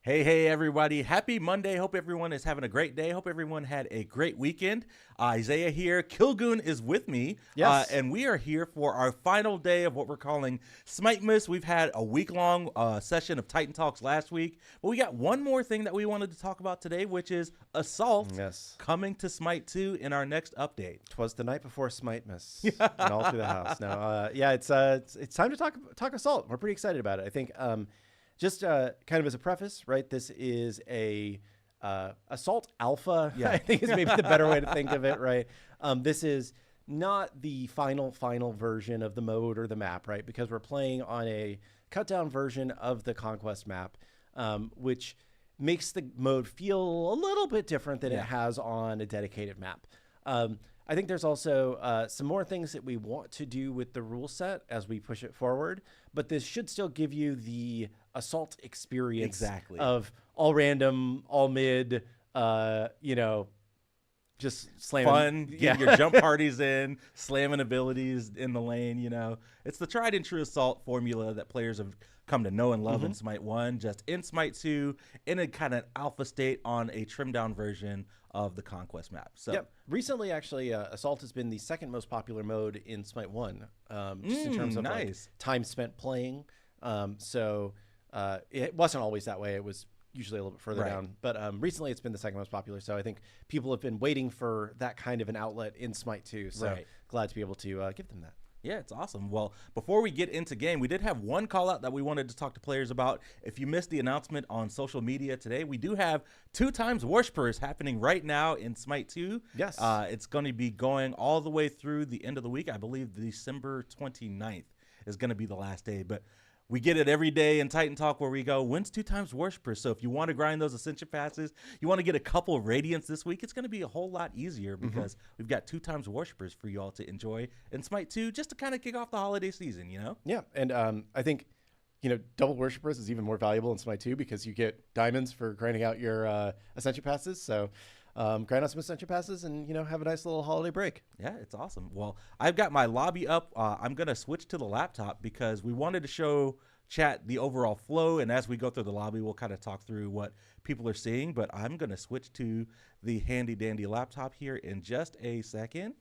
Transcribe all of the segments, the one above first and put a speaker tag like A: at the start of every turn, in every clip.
A: Hey, everybody. Happy Monday. Hope everyone is having a great day. Hope everyone had a great weekend. Isiah here. Killgoon is with me.
B: Yes.
A: And we are here for our final day of what we're calling SMITE. We've had a week-long session of Titan Talks last week. But we got one more thing that we wanted to talk about today, which is Assault coming to SMITE 2 in our next update.
B: 'Twas the night before SMITE and all through the house. Now, it's time to talk Assault. We're pretty excited about it. I think just kind of as a preface, right? This is a Assault Alpha.
A: Yeah.
B: I think is maybe the better way to think of it, right? This is not the final version of the mode or the map, right? Because we're playing on a cut down version of the Conquest map, which makes the mode feel a little bit different than it has on a dedicated map. I think there's also some more things that we want to do with the rule set as we push it forward, but this should still give you the Assault experience of all random, all mid, just slamming.
A: Fun, getting your jump parties in, slamming abilities in the lane, It's the tried and true Assault formula that players have come to know and love in SMITE 1, just in SMITE 2, in a kind of alpha state on a trimmed down version of the Conquest map. So
B: recently, actually, Assault has been the second most popular mode in SMITE 1, just in terms of like, time spent playing. It wasn't always that way. It was usually a little bit further down. But recently, it's been the second most popular. So I think people have been waiting for that kind of an outlet in SMITE 2. So glad to be able to give them that.
A: Yeah, it's awesome. Well, before we get into game, we did have one call out that we wanted to talk to players about. If you missed the announcement on social media today, we do have 2 times Worshipers happening right now in SMITE 2.
B: Yes.
A: It's going to be going all the way through the end of the week. I believe December 29th is going to be the last day. But we get it every day in Titan Talk where we go, when's 2 times Worshipers? So if you want to grind those Ascension passes, you want to get a couple of Radiants this week, it's going to be a whole lot easier because we've got 2 times Worshipers for you all to enjoy in SMITE 2 just to kind of kick off the holiday season,
B: Yeah, and I think, double Worshipers is even more valuable in SMITE 2 because you get diamonds for grinding out your Ascension passes. So grind out some Ascension passes and, have a nice little holiday break.
A: Yeah, it's awesome. Well, I've got my lobby up. I'm going to switch to the laptop because we wanted to show chat the overall flow. And as we go through the lobby, we'll kind of talk through what people are seeing. But I'm going to switch to the handy dandy laptop here in just a second.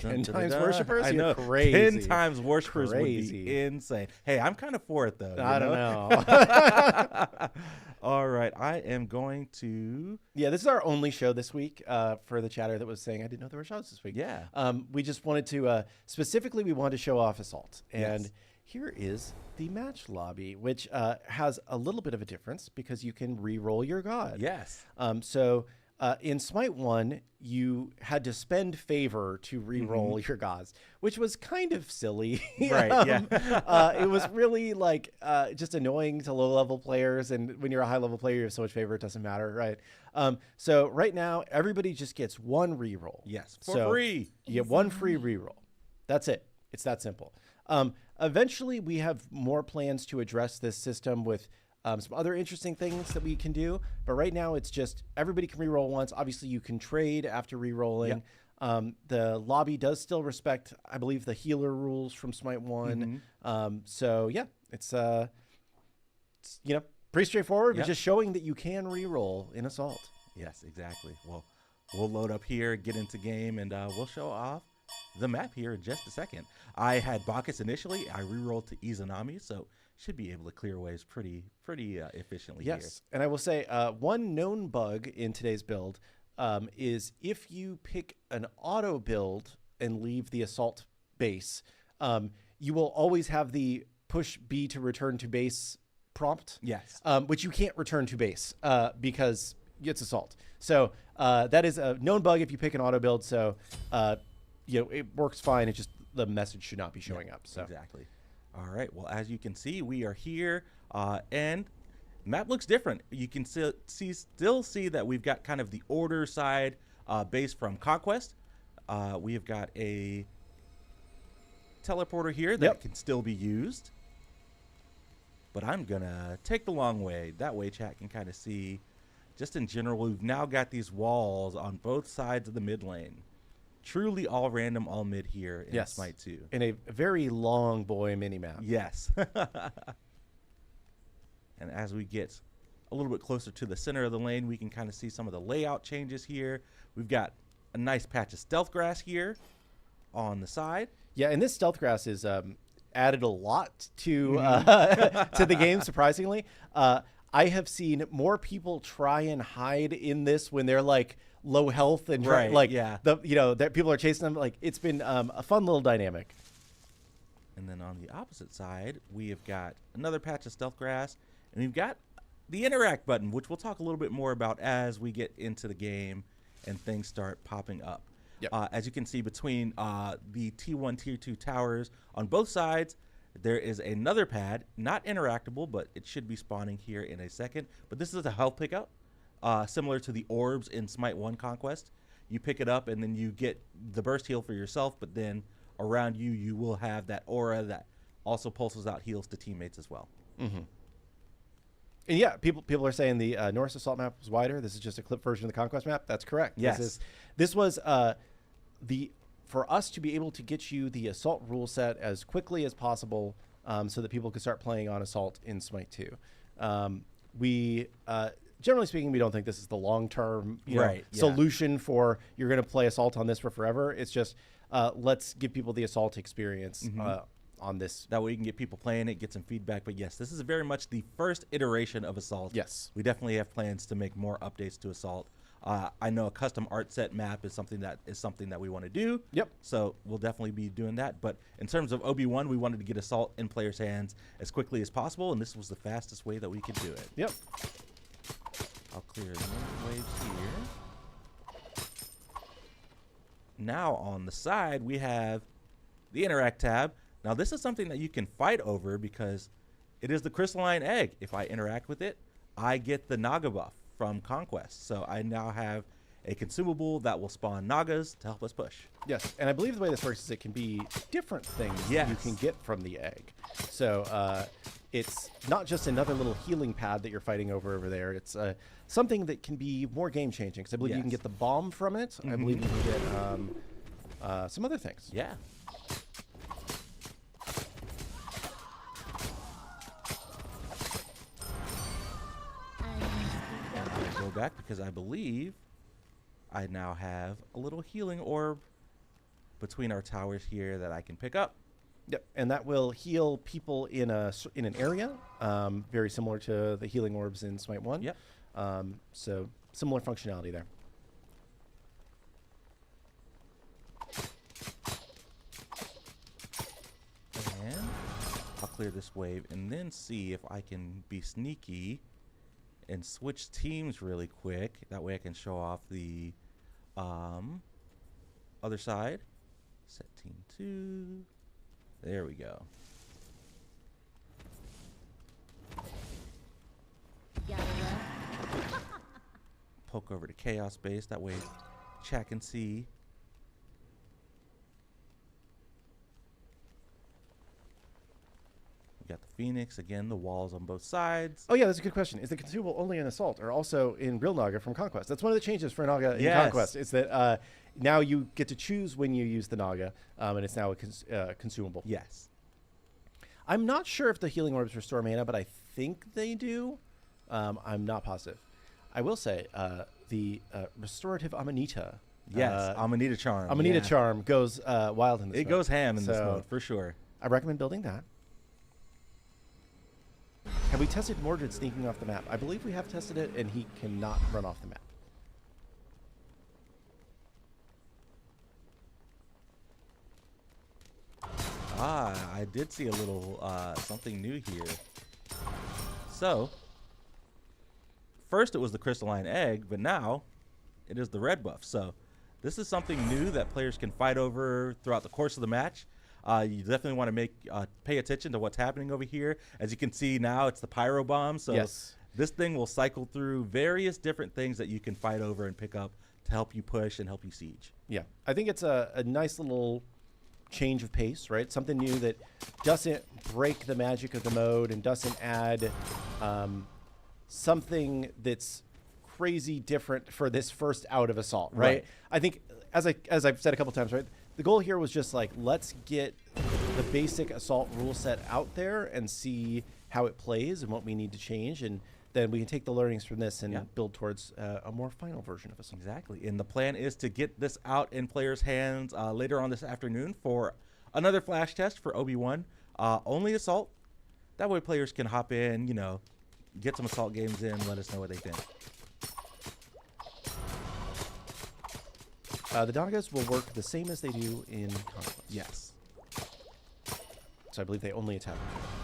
B: 10 times Worshipers?
A: I know.
B: You're crazy.
A: 10 times Worshipers would be insane. Hey, I'm kind of for it, though.
B: I don't know.
A: All right. I am going to...
B: Yeah, this is our only show this week for the chatter that was saying, I didn't know there were shows this week.
A: Yeah.
B: We just wanted to... specifically, we wanted to show off Assault. And here is the match lobby, which has a little bit of a difference because you can re-roll your god.
A: Yes.
B: In SMITE 1, you had to spend favor to re-roll your gods, which was kind of silly. It was really just annoying to low-level players, and when you're a high-level player, you have so much favor, it doesn't matter, right? So right now, everybody just gets 1 re-roll.
A: Yes, for free.
B: You get 1 free re-roll. That's it. It's that simple. Eventually, we have more plans to address this system with some other interesting things that we can do. But right now, it's just everybody can reroll once. Obviously, you can trade after rerolling. The lobby does still respect, I believe, the healer rules from SMITE 1. It's pretty straightforward, but just showing that you can reroll in Assault.
A: Yes, exactly. Well, we'll load up here, get into game, and we'll show off the map here in just a second. I had Bacchus initially. I rerolled to Izanami, so should be able to clear waves pretty efficiently here.
B: Yes, and I will say one known bug in today's build is if you pick an auto build and leave the Assault base, you will always have the push B to return to base prompt.
A: Yes.
B: Which you can't return to base because it's Assault. So that is a known bug if you pick an auto build. So it works fine. It's just the message should not be showing up. So
A: exactly. All right. Well, as you can see, we are here, and map looks different. You can still see that we've got kind of the order side base from Conquest. We have got a teleporter here that can still be used. But I'm going to take the long way. That way chat can kind of see. Just in general, we've now got these walls on both sides of the mid lane. Truly all random, all mid here in SMITE 2.
B: In a very long boy mini map.
A: Yes. And as we get a little bit closer to the center of the lane, we can kind of see some of the layout changes here. We've got a nice patch of stealth grass here on the side.
B: Yeah, and this stealth grass is added a lot to to the game, surprisingly. I have seen more people try and hide in this when they're like low health and that people are chasing them. Like, it's been a fun little dynamic.
A: And then on the opposite side, we have got another patch of stealth grass, and we've got the interact button, which we'll talk a little bit more about as we get into the game and things start popping up.
B: Yep.
A: As you can see, between the T1, Tier 2 towers on both sides, there is another pad, not interactable, but it should be spawning here in a second. But this is a health pickup, similar to the orbs in SMITE 1 Conquest. You pick it up, and then you get the burst heal for yourself, but then around you, you will have that aura that also pulses out heals to teammates as well.
B: Mm-hmm. And yeah, people are saying the Norse Assault map was wider. This is just a clip version of the Conquest map. That's correct.
A: Yes.
B: This was for us to be able to get you the Assault rule set as quickly as possible, so that people could start playing on Assault in SMITE 2. We generally speaking, we don't think this is the long-term solution for you're going to play Assault on this for forever. It's just let's give people the Assault experience on this.
A: That way you can get people playing it, get some feedback. But yes, this is very much the first iteration of Assault.
B: Yes.
A: We definitely have plans to make more updates to Assault. I know a custom art set map is something that we want to do.
B: Yep.
A: So we'll definitely be doing that. But in terms of OB1, we wanted to get Assault in players' hands as quickly as possible, and this was the fastest way that we could do it.
B: Yep.
A: I'll clear the waves here. Now on the side, we have the Interact tab. Now this is something that you can fight over because it is the crystalline egg. If I interact with it, I get the Naga buff from Conquest. So I now have a consumable that will spawn Nagas to help us push.
B: Yes, and I believe the way this works is it can be different things
A: Yes.
B: you can get from the egg. So it's not just another little healing pad that you're fighting over there. It's something that can be more game-changing, because I believe you can get the bomb from it. I believe you can get some other things.
A: Yeah. Go back because I believe I now have a little healing orb between our towers here that I can pick up.
B: Yep, and that will heal people in an area, very similar to the healing orbs in SMITE 1.
A: Yep.
B: So similar functionality there.
A: And I'll clear this wave and then see if I can be sneaky and switch teams really quick. That way I can show off the other side. Set team 2. There we go. Poke over to Chaos Base. That way chat can see. We got the Phoenix. Again, the walls on both sides.
B: Oh, yeah, that's a good question. Is the consumable only in Assault or also in real Naga from Conquest? That's one of the changes for Naga in
A: Yes.
B: Conquest. Is that now you get to choose when you use the Naga, and it's now a consumable.
A: Yes.
B: I'm not sure if the healing orbs restore mana, but I think they do. I'm not positive. I will say the restorative Amanita.
A: Yes, Amanita Charm.
B: Amanita
A: yeah.
B: Charm goes wild in this
A: It
B: mode.
A: goes ham in this
B: So-
A: mode, for sure.
B: I recommend building that. Have we tested Mordred sneaking off the map? I believe we have tested it, and he cannot run off the map.
A: I did see a little something new here. So, first it was the crystalline egg, but now it is the red buff. So, this is something new that players can fight over throughout the course of the match. You definitely want to pay attention to what's happening over here. As you can see now, it's the pyro bomb. So,
B: Yes.
A: this thing will cycle through various different things that you can fight over and pick up to help you push and help you siege.
B: Yeah, I think it's a nice little change of pace, right? Something new that doesn't break the magic of the mode and doesn't add something that's crazy different for this first out of Assault, right?
A: Right.
B: I think, as I've said a couple times, right? The goal here was just like, let's get the basic Assault rule set out there and see how it plays and what we need to change. And then we can take the learnings from this and
A: Yeah.
B: build towards a more final version of Assault.
A: Exactly. And the plan is to get this out in players' hands later on this afternoon for another flash test for OB1. Only Assault. That way players can hop in, you know, get some Assault games in, let us know what they think.
B: The Nagas will work the same as they do in Conquest.
A: Yes.
B: So I believe they only attack.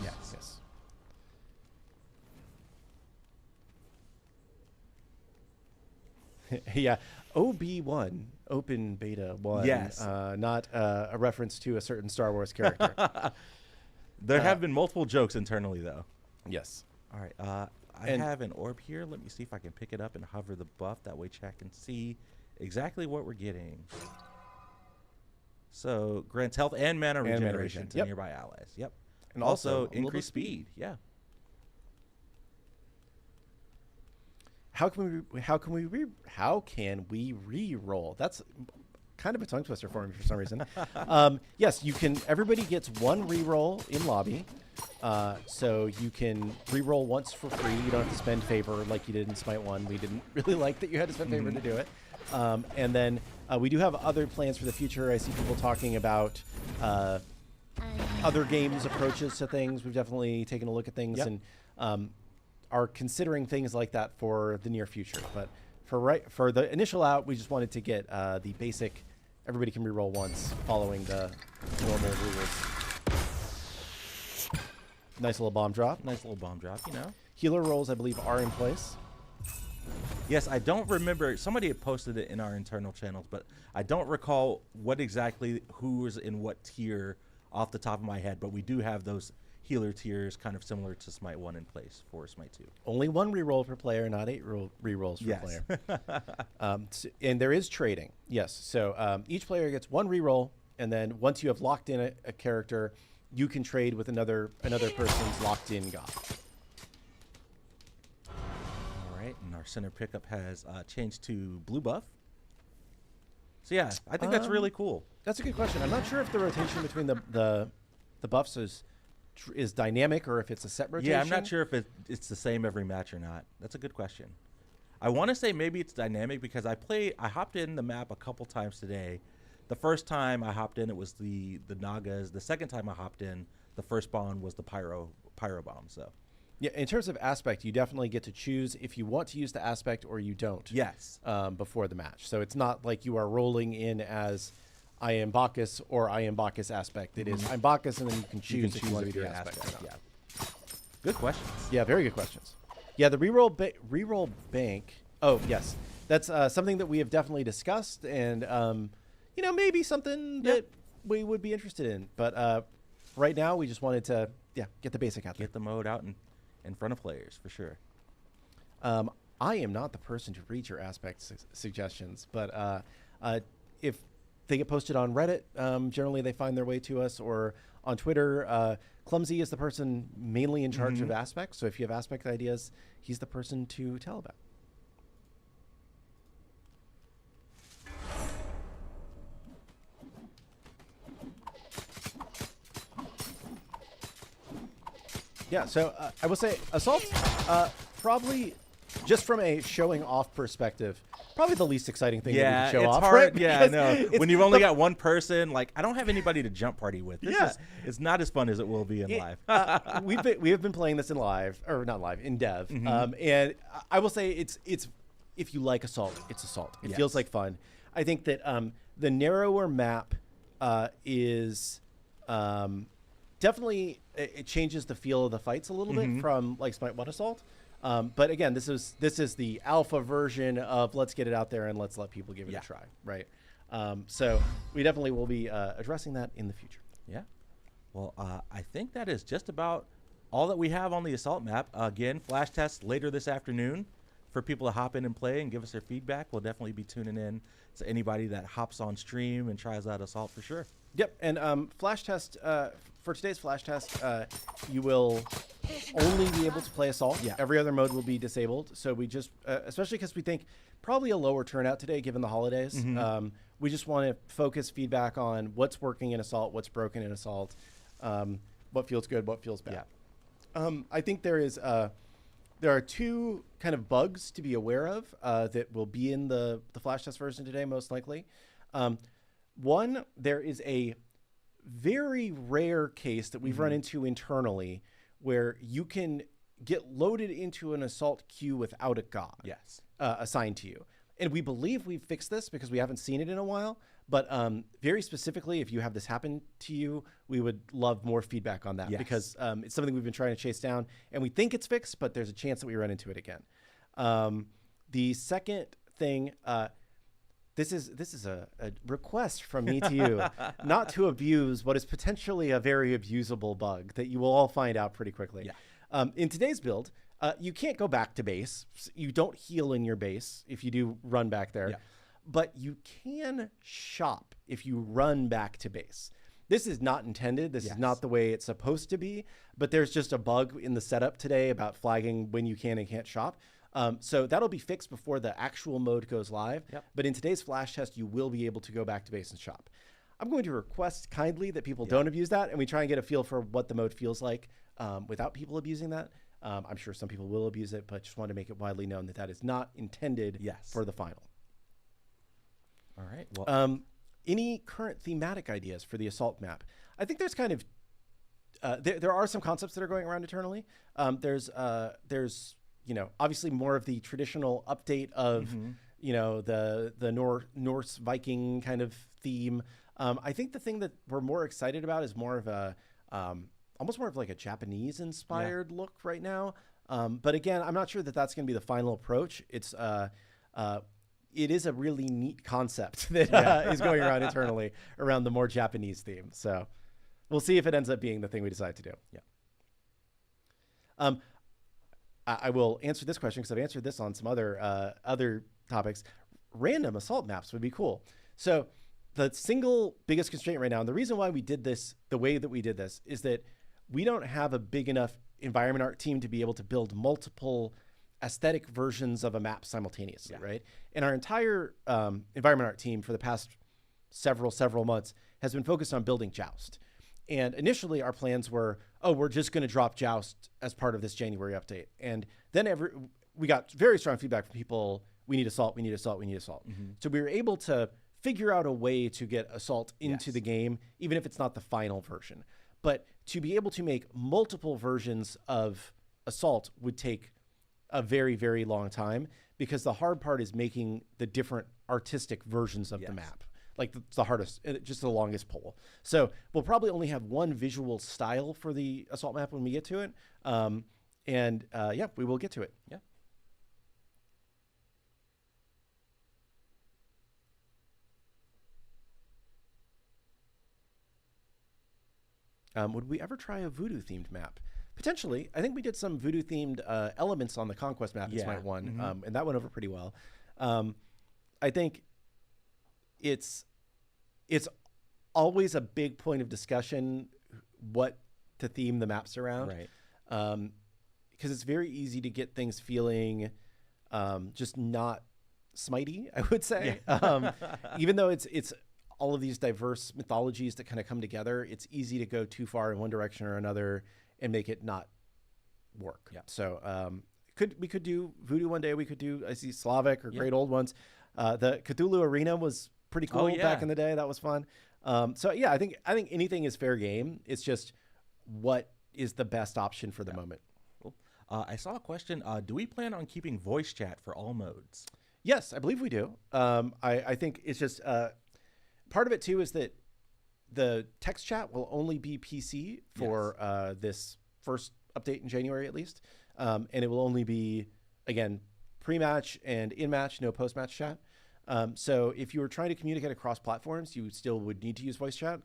A: Yes.
B: Yes. Yeah. OB1, Open Beta 1.
A: Yes.
B: Not a reference to a certain Star Wars character.
A: There have been multiple jokes internally, though.
B: Yes.
A: All right. I have an orb here. Let me see if I can pick it up and hover the buff. That way chat can see exactly what we're getting. So grants health and mana regeneration to
B: Yep.
A: nearby allies. Yep.
B: And
A: Also
B: also a little bit
A: increased
B: speed.
A: speed. Yeah.
B: How can we re-roll? That's kind of a tongue twister for me for some reason. Yes, you can. Everybody gets one re-roll in lobby, so you can re-roll once for free. You don't have to spend favor like you did in Smite 1. We didn't really like that you had to spend favor to do it. And then we do have other plans for the future. I see people talking about other games' approaches to things. We've definitely taken a look at things and are considering things like that for the near future. But for the initial out, we just wanted to get the basic. Everybody can reroll once, following the normal rules. Nice little bomb drop.
A: Nice little bomb drop, you know.
B: Healer rolls, I believe, are in place.
A: Yes, I don't remember. Somebody had posted it in our internal channels, but I don't recall what exactly who is in what tier off the top of my head. But we do have those healer tiers kind of similar to Smite 1 in place for Smite 2.
B: Only one reroll per player, not 8 rerolls per player. And there is trading. Yes. So each player gets one reroll, and then once you have locked in a character, you can trade with another person's locked in god.
A: All right, and our center pickup has changed to blue buff. So yeah, I think that's really cool.
B: That's a good question. I'm not sure if the rotation between the buffs is dynamic or if it's a set rotation.
A: Yeah, I'm not sure if it's the same every match or not. That's a good question. I want to say maybe it's dynamic because I hopped in the map a couple times today. The first time I hopped in, it was the Nagas. The second time I hopped in, the first spawn was the pyro bomb. So
B: yeah, in terms of aspect, you definitely get to choose if you want to use the aspect or you don't.
A: Yes.
B: Before the match. So it's not like you are rolling in as I am Bacchus or I am Bacchus aspect. It is I'm Bacchus, and then you can choose if you want to be the aspect.
A: Yeah. Good questions.
B: Yeah, very good questions. Yeah, the reroll bank. Oh yes, that's something that we have definitely discussed, and maybe something that we would be interested in. But right now, we just wanted to get the basic out there.
A: Get the mode out in front of players for sure.
B: I am not the person to read your aspect suggestions, but if they get posted on Reddit, generally they find their way to us, or on Twitter. Clumsy is the person mainly in charge of aspects, so if you have aspect ideas, he's the person to tell about. Yeah, so I will say Assault, probably just from a showing off perspective, probably the least exciting thing that we can show off.
A: Hard.
B: Right?
A: Yeah, I know. When you've only got one person, like I don't have anybody to jump party with. It's not as fun as it will be in live.
B: We have been playing this in live, or not live, in dev, and I will say it's if you like Assault, it's Assault. It feels like fun. I think that the narrower map is definitely it changes the feel of the fights a little bit from like Smite 1 Assault. But again, this is the alpha version of let's get it out there and let's let people give it a try, right? So we definitely will be addressing that in the future.
A: Yeah. Well, I think that is just about all that we have on the Assault map. Again, flash tests later this afternoon for people to hop in and play and give us their feedback. We'll definitely be tuning in to anybody that hops on stream and tries out Assault for sure.
B: Yep, and flash test for today's flash test, you will only be able to play Assault.
A: Yeah.
B: Every other mode will be disabled. So we just, especially because we think probably a lower turnout today given the holidays, we just want to focus feedback on what's working in Assault, what's broken in Assault, what feels good, what feels bad.
A: Yeah.
B: I think there is there are two kind of bugs to be aware of that will be in the flash test version today, most likely. One, there is a very rare case that we've run into internally where you can get loaded into an assault queue without a god assigned to you. And we believe we've fixed this because we haven't seen it in a while. But very specifically, if you have this happen to you, we would love more feedback on that because it's something we've been trying to chase down. And we think it's fixed, but there's a chance that we run into it again. The second thing, this is a request from me to you, not to abuse what is potentially a very abusable bug that you will all find out pretty quickly. In today's build, you can't go back to base. You don't heal in your base if you do run back there. But you can shop if you run back to base. This is not intended. This is not the way it's supposed to be. But there's just a bug in the setup today about flagging when you can and can't shop. So that'll be fixed before the actual mode goes live. But in today's flash test, you will be able to go back to base and shop. I'm going to request kindly that people don't abuse that, and we try and get a feel for what the mode feels like without people abusing that. I'm sure some people will abuse it, but just want to make it widely known that that is not intended for the final.
A: All right. Well,
B: any current thematic ideas for the assault map? I think there's kind of there are some concepts that are going around internally. There's obviously more of the traditional update of the Norse Viking kind of theme. I think the thing that we're more excited about is more of a almost more of like a Japanese inspired look right now. But again, I'm not sure that that's going to be the final approach. It is a really neat concept that is going around internally around the more Japanese theme. So we'll see if it ends up being the thing we decide to do. I will answer this question because I've answered this on some other topics. Random assault maps would be cool. So the single biggest constraint right now, and the reason why we did this the way that we did this, is that we don't have a big enough environment art team to be able to build multiple aesthetic versions of a map simultaneously, right? And our entire environment art team for the past several months has been focused on building Joust. And initially our plans were, we're just going to drop Joust as part of this January update. And then we got very strong feedback from people, we need Assault, we need Assault, we need Assault. So we were able to figure out a way to get Assault into the game, even if it's not the final version. But to be able to make multiple versions of Assault would take a very, very long time, because the hard part is making the different artistic versions of the map. Like it's the hardest, just the longest pole. So we'll probably only have one visual style for the Assault map when we get to it. We will get to it. Would we ever try a voodoo themed map? Potentially. I think we did some voodoo themed elements on the Conquest map in SMITE 1, and that went over pretty well. I think it's always a big point of discussion what to theme the maps around. Because it's very easy to get things feeling just not SMITE-y, I would say. Even though it's all of these diverse mythologies that kind of come together, it's easy to go too far in one direction or another and make it not work. So we could do voodoo one day. We could do, I see Slavic or great old ones. The Cthulhu Arena was pretty cool back in the day. That was fun. I think anything is fair game. It's just what is the best option for the moment.
A: Cool. I saw a question. Do we plan on keeping voice chat for all modes?
B: Yes, I believe we do. I think it's just part of it too is that the text chat will only be PC for this first update in January at least. And it will only be, again, pre-match and in-match, no post-match chat. So if you were trying to communicate across platforms, you still would need to use voice chat.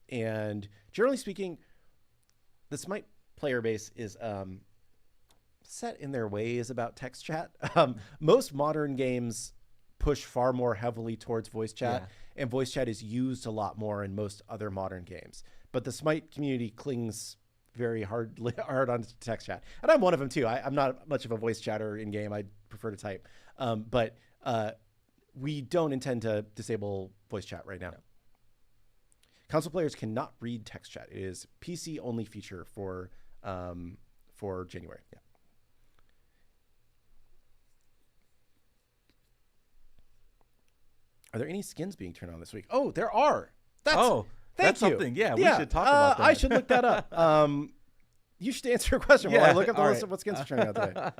B: And generally speaking, the SMITE player base is set in their ways about text chat. Most modern games push far more heavily towards voice chat, and voice chat is used a lot more in most other modern games. But the SMITE community clings very hard on text chat. And I'm one of them too. I'm not much of a voice chatter in game. I prefer to type. But we don't intend to disable voice chat right now. Console players cannot read text chat. It is PC only feature for January. Are there any skins being turned on this week? Oh, there are. Thank
A: that's
B: you.
A: something. Yeah, we should talk about that.
B: I should look that up. You should answer a question while I look up the list of what skins are turning out today.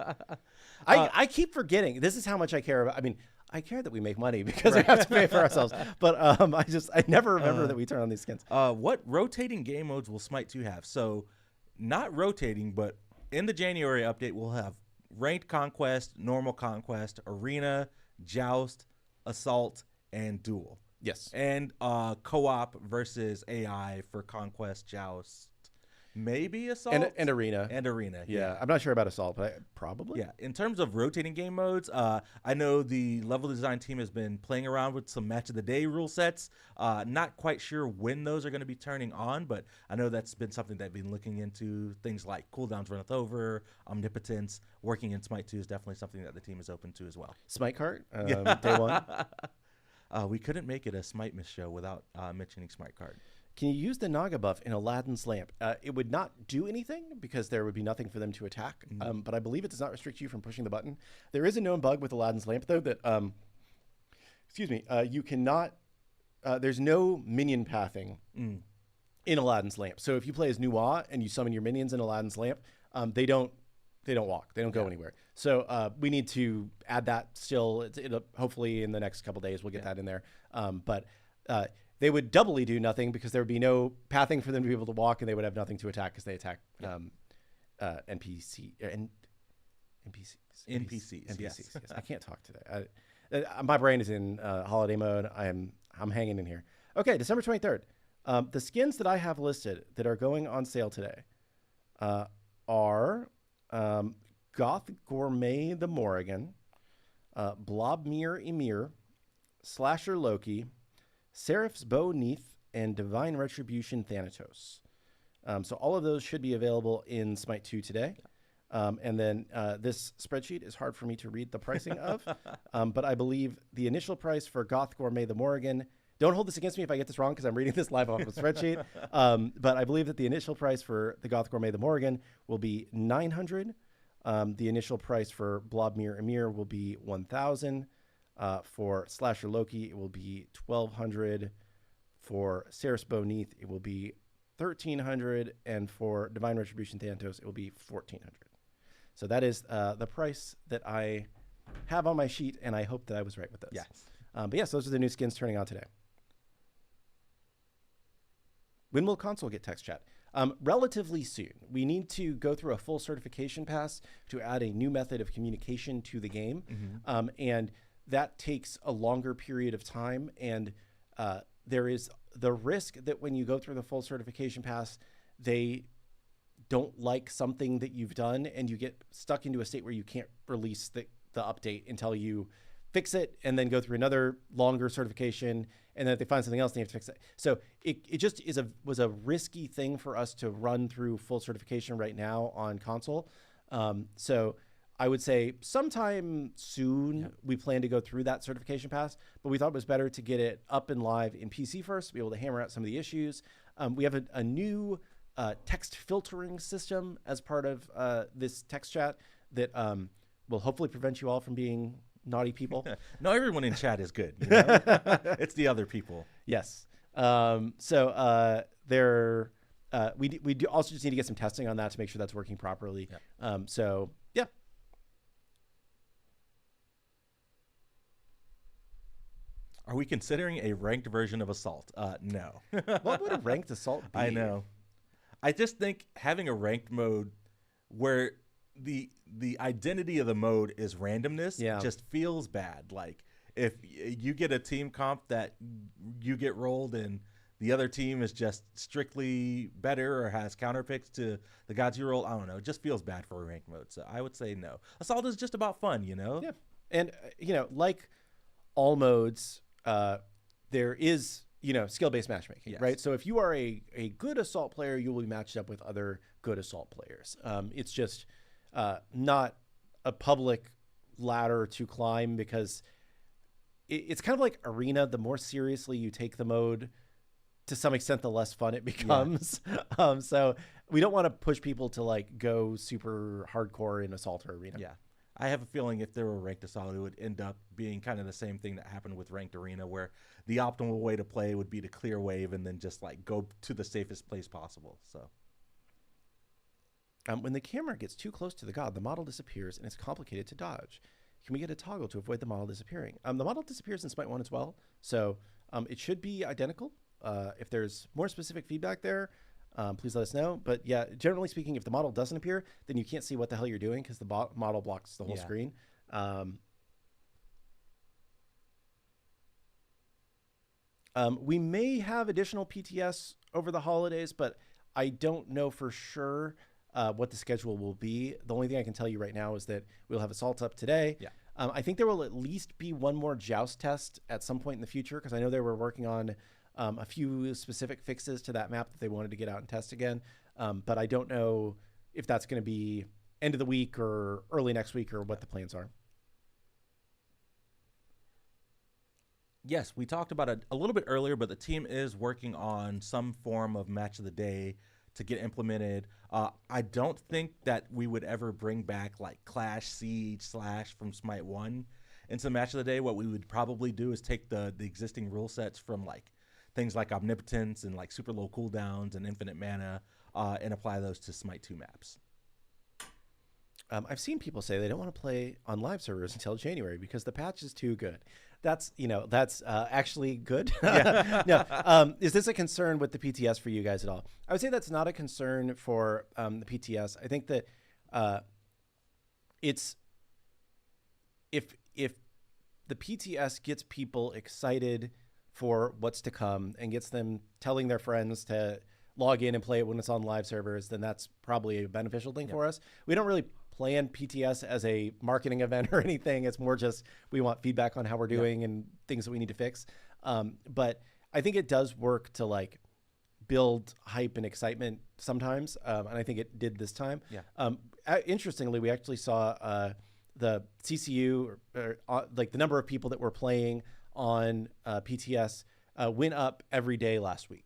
B: I keep forgetting. This is how much I care about. I mean, I care that we make money because we have to pay for ourselves. But I never remember that we turn on these skins.
A: What rotating game modes will Smite 2 have? So, not rotating, but in the January update, we'll have Ranked Conquest, Normal Conquest, Arena, Joust, Assault, and Duel.
B: Yes.
A: And co-op versus AI for Conquest, Joust, maybe Assault?
B: And Arena.
A: And Arena,
B: yeah. I'm not sure about Assault, but probably.
A: Yeah. In terms of rotating game modes, I know the level design team has been playing around with some match of the day rule sets. Not quite sure when those are going to be turning on, but I know that's been something they've been looking into. Things like cooldowns runneth over, omnipotence, working in Smite 2 is definitely something that the team is open to as well.
B: Smite cart, day one.
A: We couldn't make it a Smite Miss show without mentioning Smite card.
B: Can you use the Naga buff in Aladdin's lamp? It would not do anything because there would be nothing for them to attack. But I believe it does not restrict you from pushing the button. There is a known bug with Aladdin's lamp, though, that, you cannot, there's no minion pathing in Aladdin's lamp. So if you play as Nuwa and you summon your minions in Aladdin's lamp, they don't walk. They don't go anywhere. So we need to add that still. It'll, hopefully in the next couple days we'll get that in there. But they would doubly do nothing because there would be no pathing for them to be able to walk, and they would have nothing to attack because they attack NPCs.
A: Yes.
B: I can't talk today. My brain is in holiday mode. I'm hanging in here. Okay, December 23rd. The skins that I have listed that are going on sale today are Goth Gourmet the Morrigan, Blobmere Emir, Slasher Loki, Seraph's Bow Neath, and Divine Retribution Thanatos. So all of those should be available in Smite 2 today. And then this spreadsheet is hard for me to read the pricing of, but I believe the initial price for Goth Gourmet the Morrigan, don't hold this against me if I get this wrong because I'm reading this live off of the spreadsheet, but I believe that the initial price for the Goth Gourmet the Morrigan will be $900. The initial price for Blobmere Emir will be $1,000. For Slasher Loki, it will be $1,200. For Seraph's Bow Neath, it will be $1,300. And for Divine Retribution Thanatos, it will be $1,400. So that is the price that I have on my sheet, and I hope that I was right with this.
A: Yes.
B: But yes, those are the new skins turning on today. When will console get text chat? Relatively soon. We need to go through a full certification pass to add a new method of communication to the game. And that takes a longer period of time. And there is the risk that when you go through the full certification pass, they don't like something that you've done and you get stuck into a state where you can't release the update until you fix it and then go through another longer certification. And then if they find something else, they have to fix it. So it just was a risky thing for us to run through full certification right now on console. So I would say sometime soon we plan to go through that certification pass, but we thought it was better to get it up and live in PC first to be able to hammer out some of the issues. We have a new text filtering system as part of this text chat that will hopefully prevent you all from being naughty people.
A: No, everyone in chat is good. You know? It's the other people.
B: Yes. We do also just need to get some testing on that to make sure that's working properly. Yeah.
A: Are we considering a ranked version of Assault? No.
B: What would a ranked Assault be?
A: I know. I just think having a ranked mode where the identity of the mode is randomness just feels bad. Like if you get a team comp that you get rolled and the other team is just strictly better or has counter picks to the gods you roll, I don't know. It just feels bad for a ranked mode. So I would say no. Assault is just about fun, you know?
B: Yeah. And, like all modes, there is, skill-based matchmaking, right? So if you are a good Assault player, you will be matched up with other good Assault players. It's just not a public ladder to climb because it's kind of like Arena. The more seriously you take the mode, to some extent, the less fun it becomes. Yeah. So we don't want to push people to go super hardcore in Assault or Arena.
A: Yeah. I have a feeling if there were ranked assault, it would end up being kind of the same thing that happened with ranked arena, where the optimal way to play would be to clear wave and then just like go to the safest place possible. So
B: when the camera gets too close to the god, the model disappears and it's complicated to dodge. Can we get a toggle to avoid the model disappearing? The model disappears in Smite 1 as well, so it should be identical. If there's more specific feedback there, please let us know. But yeah, generally speaking, if the model doesn't appear, then you can't see what the hell you're doing because the model blocks the whole screen. We may have additional PTS over the holidays, but I don't know for sure what the schedule will be. The only thing I can tell you right now is that we'll have Assault up today.
A: Yeah.
B: I think there will at least be one more Joust test at some point in the future, because I know they were working on a few specific fixes to that map that they wanted to get out and test again. But I don't know if that's going to be end of the week or early next week or what the plans are.
A: Yes, we talked about it a little bit earlier, but the team is working on some form of match of the day to get implemented. I don't think that we would ever bring back like Clash, Siege, Slash from Smite 1 into match of the day. What we would probably do is take the existing rule sets from like things like Omnipotence and like super low cooldowns and infinite mana and apply those to Smite 2 maps.
B: I've seen people say they don't want to play on live servers until January because the patch is too good. That's actually good. No, is this a concern with the PTS for you guys at all? I would say that's not a concern for the PTS. I think that it's if the PTS gets people excited for what's to come and gets them telling their friends to log in and play it when it's on live servers, then that's probably a beneficial thing for us. We don't really plan PTS as a marketing event or anything. It's more just we want feedback on how we're doing and things that we need to fix. But I think it does work to like build hype and excitement sometimes, and I think it did this time. Interestingly, we actually saw the CCU like the number of people that were playing on PTS went up every day last week.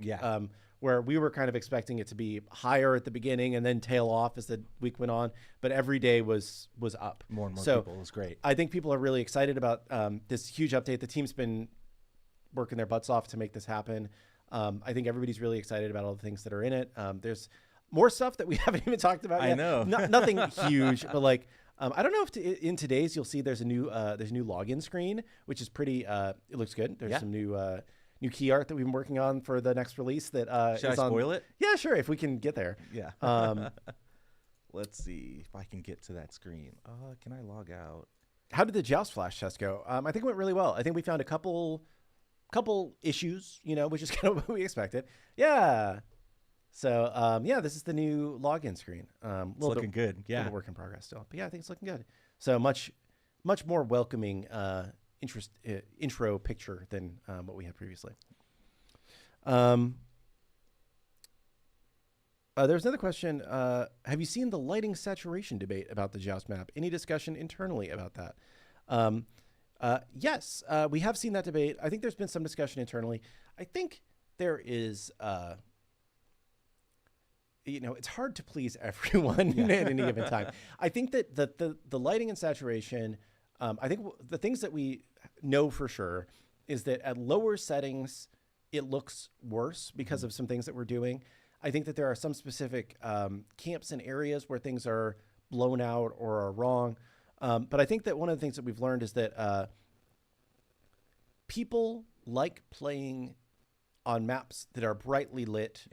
B: Where we were kind of expecting it to be higher at the beginning and then tail off as the week went on, but every day was up.
A: More and more people. It was great.
B: I think people are really excited about this huge update. The team's been working their butts off to make this happen. I think everybody's really excited about all the things that are in it. There's more stuff that we haven't even talked about yet.
A: I know.
B: Nothing huge, but like I don't know if in today's you'll see there's a new login screen, which is pretty. It looks good. There's some new key art that we've been working on for the next release. That
A: should I spoil it?
B: Yeah, sure. If we can get there.
A: Yeah. Let's see if I can get to that screen. Can I log out?
B: How did the Joust Flash test go? I think it went really well. I think we found a couple issues, which is kind of what we expected. Yeah. So this is the new login screen.
A: It's looking good. Yeah.
B: A little work in progress still, but yeah, I think it's looking good. So much more welcoming intro picture than what we had previously. There's another question. Have you seen the lighting saturation debate about the Joust map? Any discussion internally about that? Yes, we have seen that debate. I think there's been some discussion internally. I think there is, it's hard to please everyone at any given time. I think that the lighting and saturation, I think the things that we know for sure is that at lower settings, it looks worse because of some things that we're doing. I think that there are some specific camps and areas where things are blown out or are wrong. But I think that one of the things that we've learned is that people like playing on maps that are brightly lit,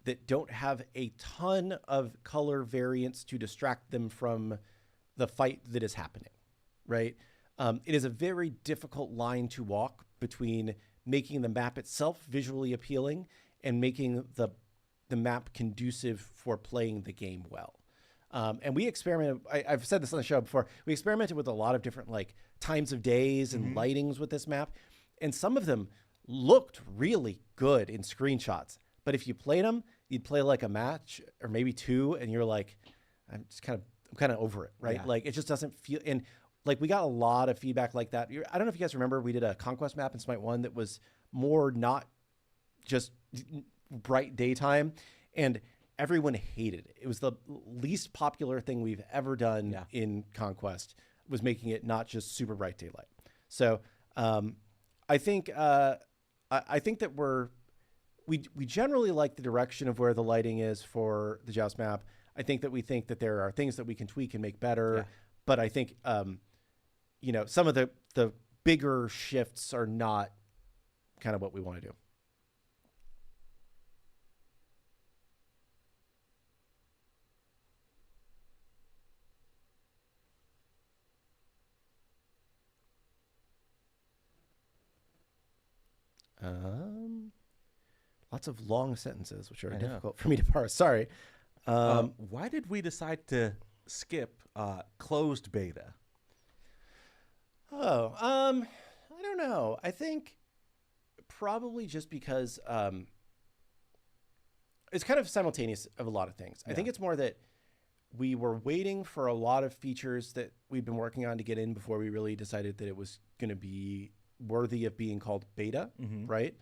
B: that don't have a ton of color variance to distract them from the fight that is happening, right? It is a very difficult line to walk between making the map itself visually appealing and making the map conducive for playing the game well. And we experimented, I've said this on the show before, we experimented with a lot of different like times of days and lightings with this map. And some of them looked really good in screenshots. But if you played them, you'd play like a match or maybe two and you're like, I'm kind of over it, right?
A: Yeah.
B: Like it just doesn't feel, and like we got a lot of feedback like that. I don't know if you guys remember, we did a Conquest map in Smite 1 that was more not just bright daytime, and everyone hated it. It was the least popular thing we've ever done in Conquest. was making it not just super bright daylight. So I think that we generally like the direction of where the lighting is for the Joust map. I think that there are things that we can tweak and make better,
A: Yeah.
B: but I think some of the bigger shifts are not kind of what we want to do. Lots of long sentences, which are difficult for me to parse. Sorry.
A: Why did we decide to skip closed beta?
B: I don't know. I think probably just because it's kind of simultaneous of a lot of things. I think it's more that we were waiting for a lot of features that we've been working on to get in before we really decided that it was going to be worthy of being called beta, right?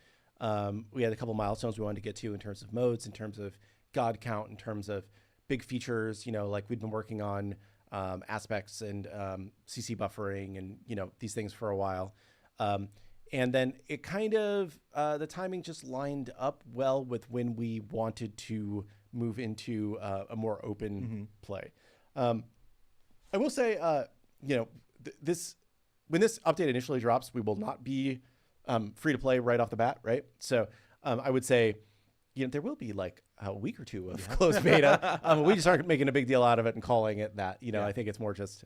B: We had a couple milestones we wanted to get to in terms of modes, in terms of god count, in terms of big features, like we'd been working on aspects and CC buffering and, these things for a while. And then it kind of, the timing just lined up well with when we wanted to move into a more open play. I will say, when this update initially drops, we will not be free to play right off the bat, right? So I would say, there will be like a week or two of closed beta. We just aren't making a big deal out of it and calling it that. I think it's more just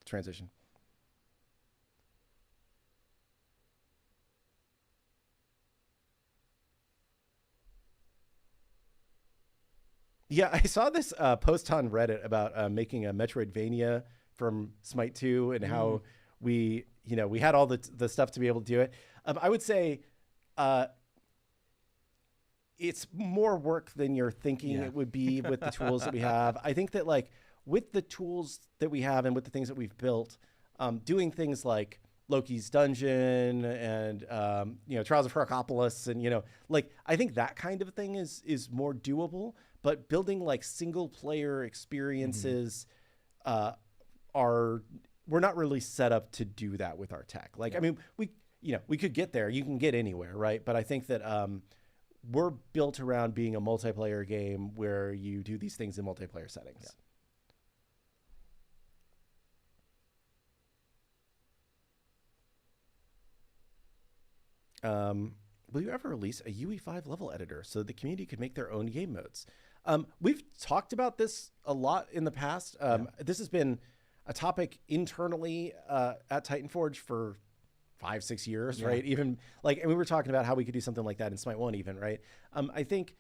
B: transition. Yeah, I saw this post on Reddit about making a Metroidvania from SMITE 2 and how we had all the stuff to be able to do it. I would say it's more work than you're thinking it would be with the tools that we have. I think that with the tools that we have and with the things that we've built, doing things like Loki's Dungeon and Trials of Heracropolis and I think that kind of thing is more doable. But building single player experiences we're not really set up to do that with our tech. I mean, we could get there. You can get anywhere, right? But I think that we're built around being a multiplayer game where you do these things in multiplayer settings. Will you ever release a UE5 level editor so the community could make their own game modes? We've talked about this a lot in the past. This has been a topic internally at Titanforge for 5-6 years, right? Even and we were talking about how we could do something like that in SMITE 1 even, right? I think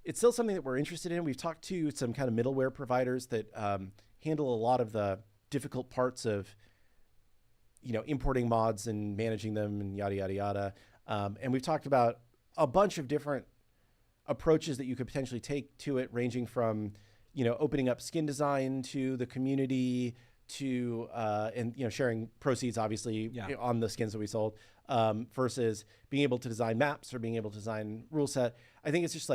B: it's still something that we're interested in. We've talked to some kind of middleware providers that handle a lot of the difficult parts of, importing mods and managing them and yada, yada, yada. And we've talked about a bunch of different approaches that you could potentially take to it, ranging from, opening up skin design to the community to, and, sharing proceeds, obviously, on the skins that we sold, versus being able to design maps or being able to design rule set. I think it's just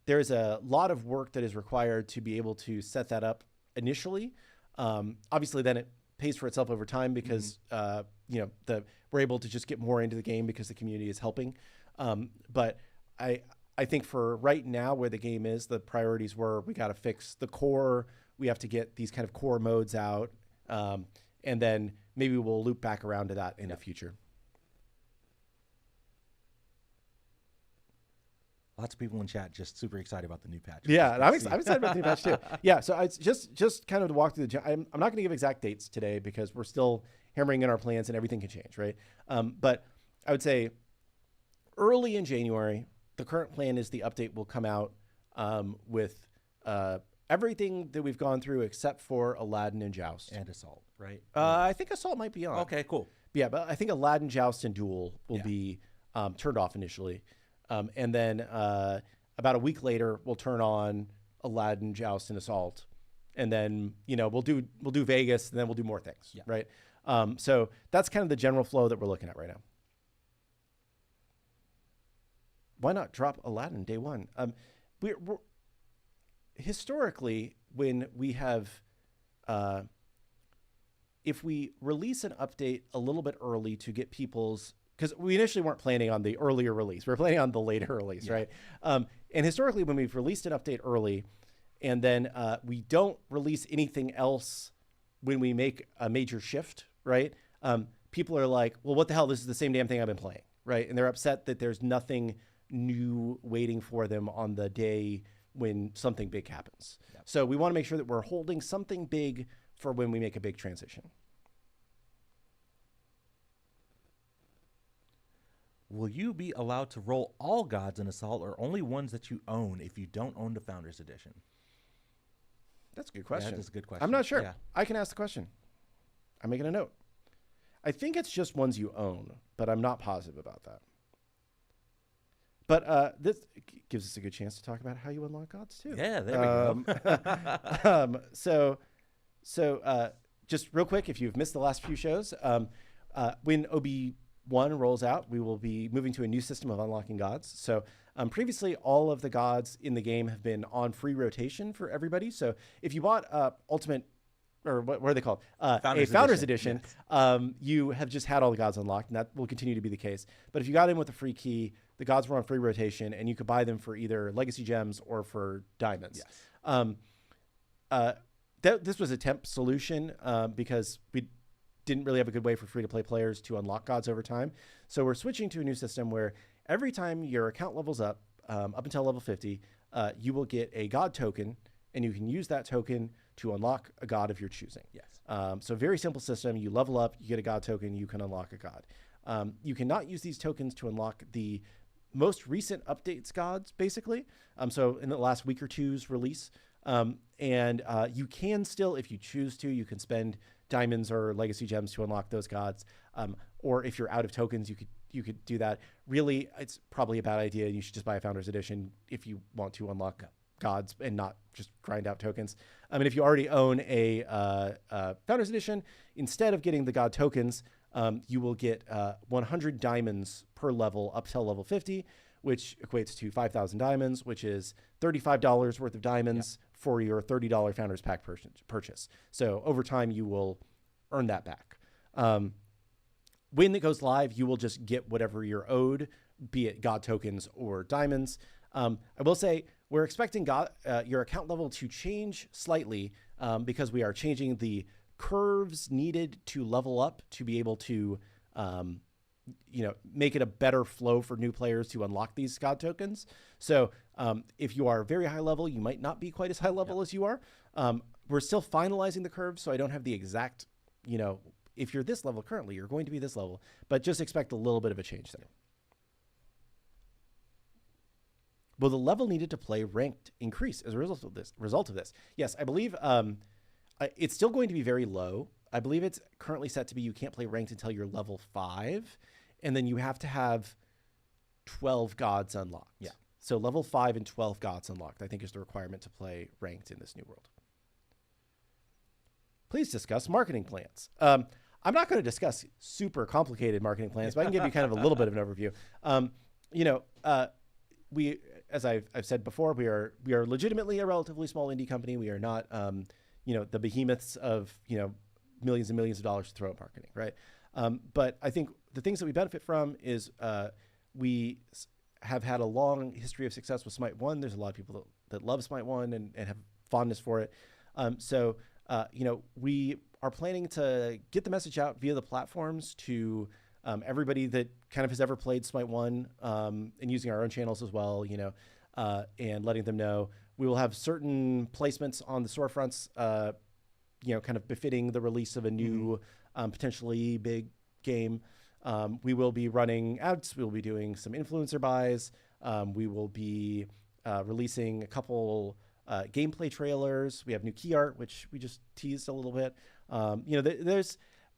B: there's a lot of work that is required to be able to set that up initially. Obviously, then it pays for itself over time because, we're able to just get more into the game because the community is helping. But I think for right now where the game is, the priorities were, we got to fix the core. We have to get these kind of core modes out. And then maybe we'll loop back around to that in the future.
A: Lots of people in chat just super excited about the new patch.
B: Yeah, and I'm excited about the new patch too. Yeah, so I just kind of to walk through I'm not going to give exact dates today because we're still hammering in our plans and everything can change, right? But I would say early in January, the current plan is the update will come out with everything that we've gone through except for Aladdin and Joust.
A: And Assault, right?
B: I think Assault might be on.
A: Okay, cool.
B: Yeah, but I think Aladdin, Joust, and Duel will be turned off initially. And then about a week later, we'll turn on Aladdin, Joust, and Assault. And then, we'll do Vegas, and then we'll do more things, right? So that's kind of the general flow that we're looking at right now. Why not drop Aladdin day one? We're historically, when we have if we release an update a little bit early to get people's, because we initially weren't planning on the earlier release, we were planning on the later release, right? And historically, when we've released an update early, and then we don't release anything else when we make a major shift, right? People are like, well, what the hell? This is the same damn thing I've been playing, right? And they're upset that there's nothing new waiting for them on the day when something big happens. Yep. So we want to make sure that we're holding something big for when we make a big transition.
A: Will you be allowed to roll all gods in Assault or only ones that you own if you don't own the Founders Edition?
B: That's a good question.
A: Yeah, that's a good question.
B: I'm not sure.
A: Yeah.
B: I can ask the question. I'm making a note. I think it's just ones you own, but I'm not positive about that. But this gives us a good chance to talk about how you unlock gods too.
A: Yeah, there we go.
B: So just real quick, if you've missed the last few shows, when OB1 rolls out, we will be moving to a new system of unlocking gods. So previously, all of the gods in the game have been on free rotation for everybody. So if you bought Ultimate, or what are they called? Founders Edition. Yes. You have just had all the gods unlocked, and that will continue to be the case. But if you got in with a free key, the gods were on free rotation, and you could buy them for either legacy gems or for diamonds. Yes. This was a temp solution because we didn't really have a good way for free-to-play players to unlock gods over time. So we're switching to a new system where every time your account levels up until level 50, you will get a god token, and you can use that token to unlock a god of your choosing.
A: Yes.
B: So very simple system. You level up, you get a god token, you can unlock a god. You cannot use these tokens to unlock the most recent updates gods, basically. So in the last week or two's release. You can still, if you choose to, you can spend diamonds or legacy gems to unlock those gods. Or if you're out of tokens, you could do that. Really, it's probably a bad idea. You should just buy a Founders Edition if you want to unlock gods and not just grind out tokens. I mean, if you already own a Founders Edition, instead of getting the god tokens, you will get 100 diamonds per level up till level 50, which equates to 5,000 diamonds, which is $35 worth of diamonds for your $30 Founders Pack purchase. So over time, you will earn that back. When it goes live, you will just get whatever you're owed, be it god tokens or diamonds. I will say we're expecting your account level to change slightly because we are changing the curves needed to level up to be able to make it a better flow for new players to unlock these god tokens. So if you are very high level, you might not be quite as high level as you are. We're still finalizing the curves, so I don't have the exact, if you're this level currently, you're going to be this level, but just expect a little bit of a change there. Will the level needed to play ranked increase as a result of this? Yes, I believe it's still going to be very low. I believe it's currently set to be you can't play ranked until you're level 5, and then you have to have 12 gods unlocked. Yeah. So level 5 and 12 gods unlocked, I think, is the requirement to play ranked in this new world. Please discuss marketing plans. I'm not going to discuss super complicated marketing plans, but I can give you kind of a little bit of an overview. We, as I've said before, we are legitimately a relatively small indie company. We are not, the behemoths of, millions and millions of dollars to throw at marketing, right? But I think the things that we benefit from is we have had a long history of success with SMITE 1. There's a lot of people that love SMITE 1 and have fondness for it. We are planning to get the message out via the platforms to everybody that kind of has ever played SMITE 1 and using our own channels as well, and letting them know. We will have certain placements on the storefronts, kind of befitting the release of a new, potentially big game. We will be running ads. We will be doing some influencer buys. We will be releasing a couple gameplay trailers. We have new key art, which we just teased a little bit.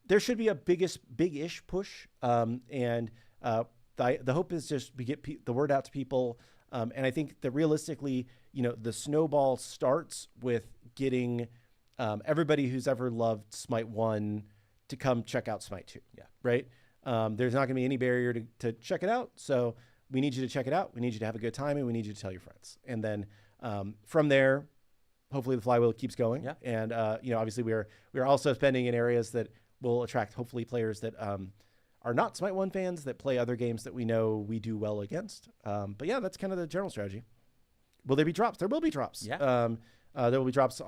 B: There should be a big-ish push, and the hope is just we get the word out to people. And I think that realistically, the snowball starts with getting everybody who's ever loved SMITE 1 to come check out SMITE 2. Yeah. Right? There's not going to be any barrier to check it out. So we need you to check it out. We need you to have a good time, and we need you to tell your friends. And then from there, hopefully the flywheel keeps going.
A: Yeah.
B: And obviously we're also spending in areas that will attract hopefully players that are not Smite 1 fans that play other games that we know we do well against. But yeah, that's kind of the general strategy. Will there be drops? There will be drops.
A: Yeah.
B: There will be drops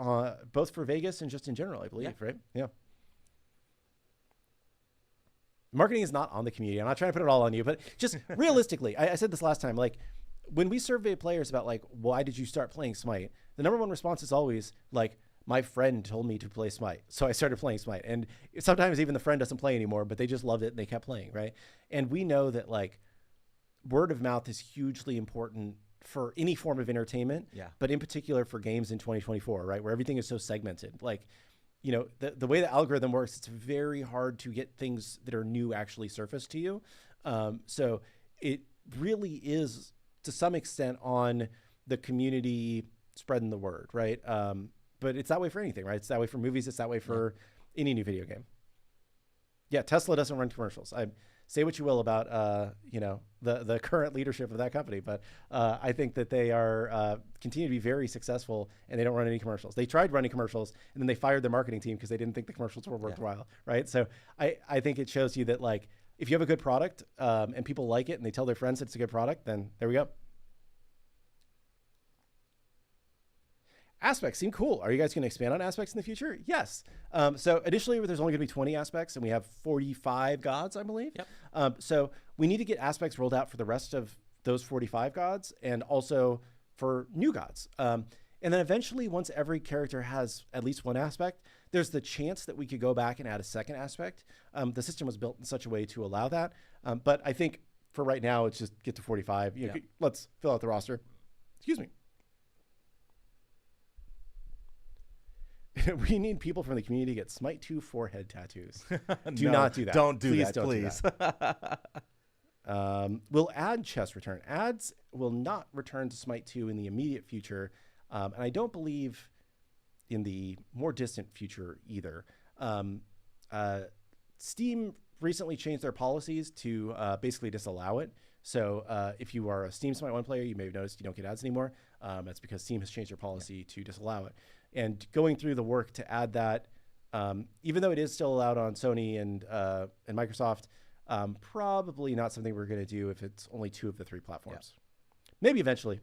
B: both for Vegas and just in general, I believe, right? Yeah. Marketing is not on the community. I'm not trying to put it all on you, but just realistically, I said this last time, like when we survey players about like, why did you start playing Smite? The number one response is always like, my friend told me to play Smite, so I started playing Smite. And sometimes even the friend doesn't play anymore, but they just loved it and they kept playing, right? And we know that like word of mouth is hugely important for any form of entertainment, but in particular for games in 2024, right? Where everything is so segmented. Like, the way the algorithm works, it's very hard to get things that are new actually surfaced to you. So it really is to some extent on the community spreading the word, right? But it's that way for anything, right? It's that way for movies. It's that way for any new video game. Yeah, Tesla doesn't run commercials. I say what you will about the current leadership of that company, but I think that they are continue to be very successful, and they don't run any commercials. They tried running commercials, and then they fired their marketing team because they didn't think the commercials were worthwhile, right? So I think it shows you that like if you have a good product and people like it and they tell their friends it's a good product, then there we go. Aspects seem cool. Are you guys going to expand on aspects in the future? Yes. So initially, there's only going to be 20 aspects, and we have 45 gods, I believe.
A: Yep.
B: So we need to get aspects rolled out for the rest of those 45 gods, and also for new gods. And then eventually, once every character has at least one aspect, there's the chance that we could go back and add a second aspect. The system was built in such a way to allow that. But I think for right now, it's just get to 45. Let's fill out the roster. Excuse me. We need people from the community to get Smite 2 forehead tattoos. Do not do that.
A: Don't do
B: please
A: that,
B: don't
A: please.
B: Do that. Will ad chest return? Ads will not return to Smite 2 in the immediate future, and I don't believe in the more distant future either. Steam recently changed their policies to basically disallow it. So if you are a Steam Smite 1 player, you may have noticed you don't get ads anymore. That's because Steam has changed their policy to disallow it. And going through the work to add that, even though it is still allowed on Sony and Microsoft, probably not something we're going to do if it's only 2 of the 3 platforms. Yeah. Maybe eventually.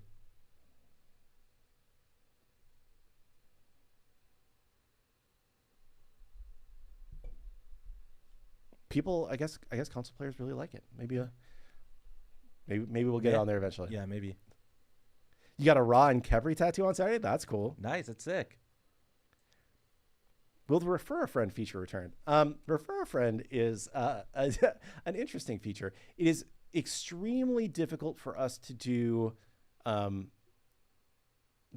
B: People, I guess console players really like it. Maybe we'll get it on there eventually.
A: Yeah, maybe.
B: You got a Ra and Kevri tattoo on Saturday? That's cool.
A: Nice. That's sick.
B: Will the Refer a Friend feature return? Refer a Friend is an interesting feature. It is extremely difficult for us to do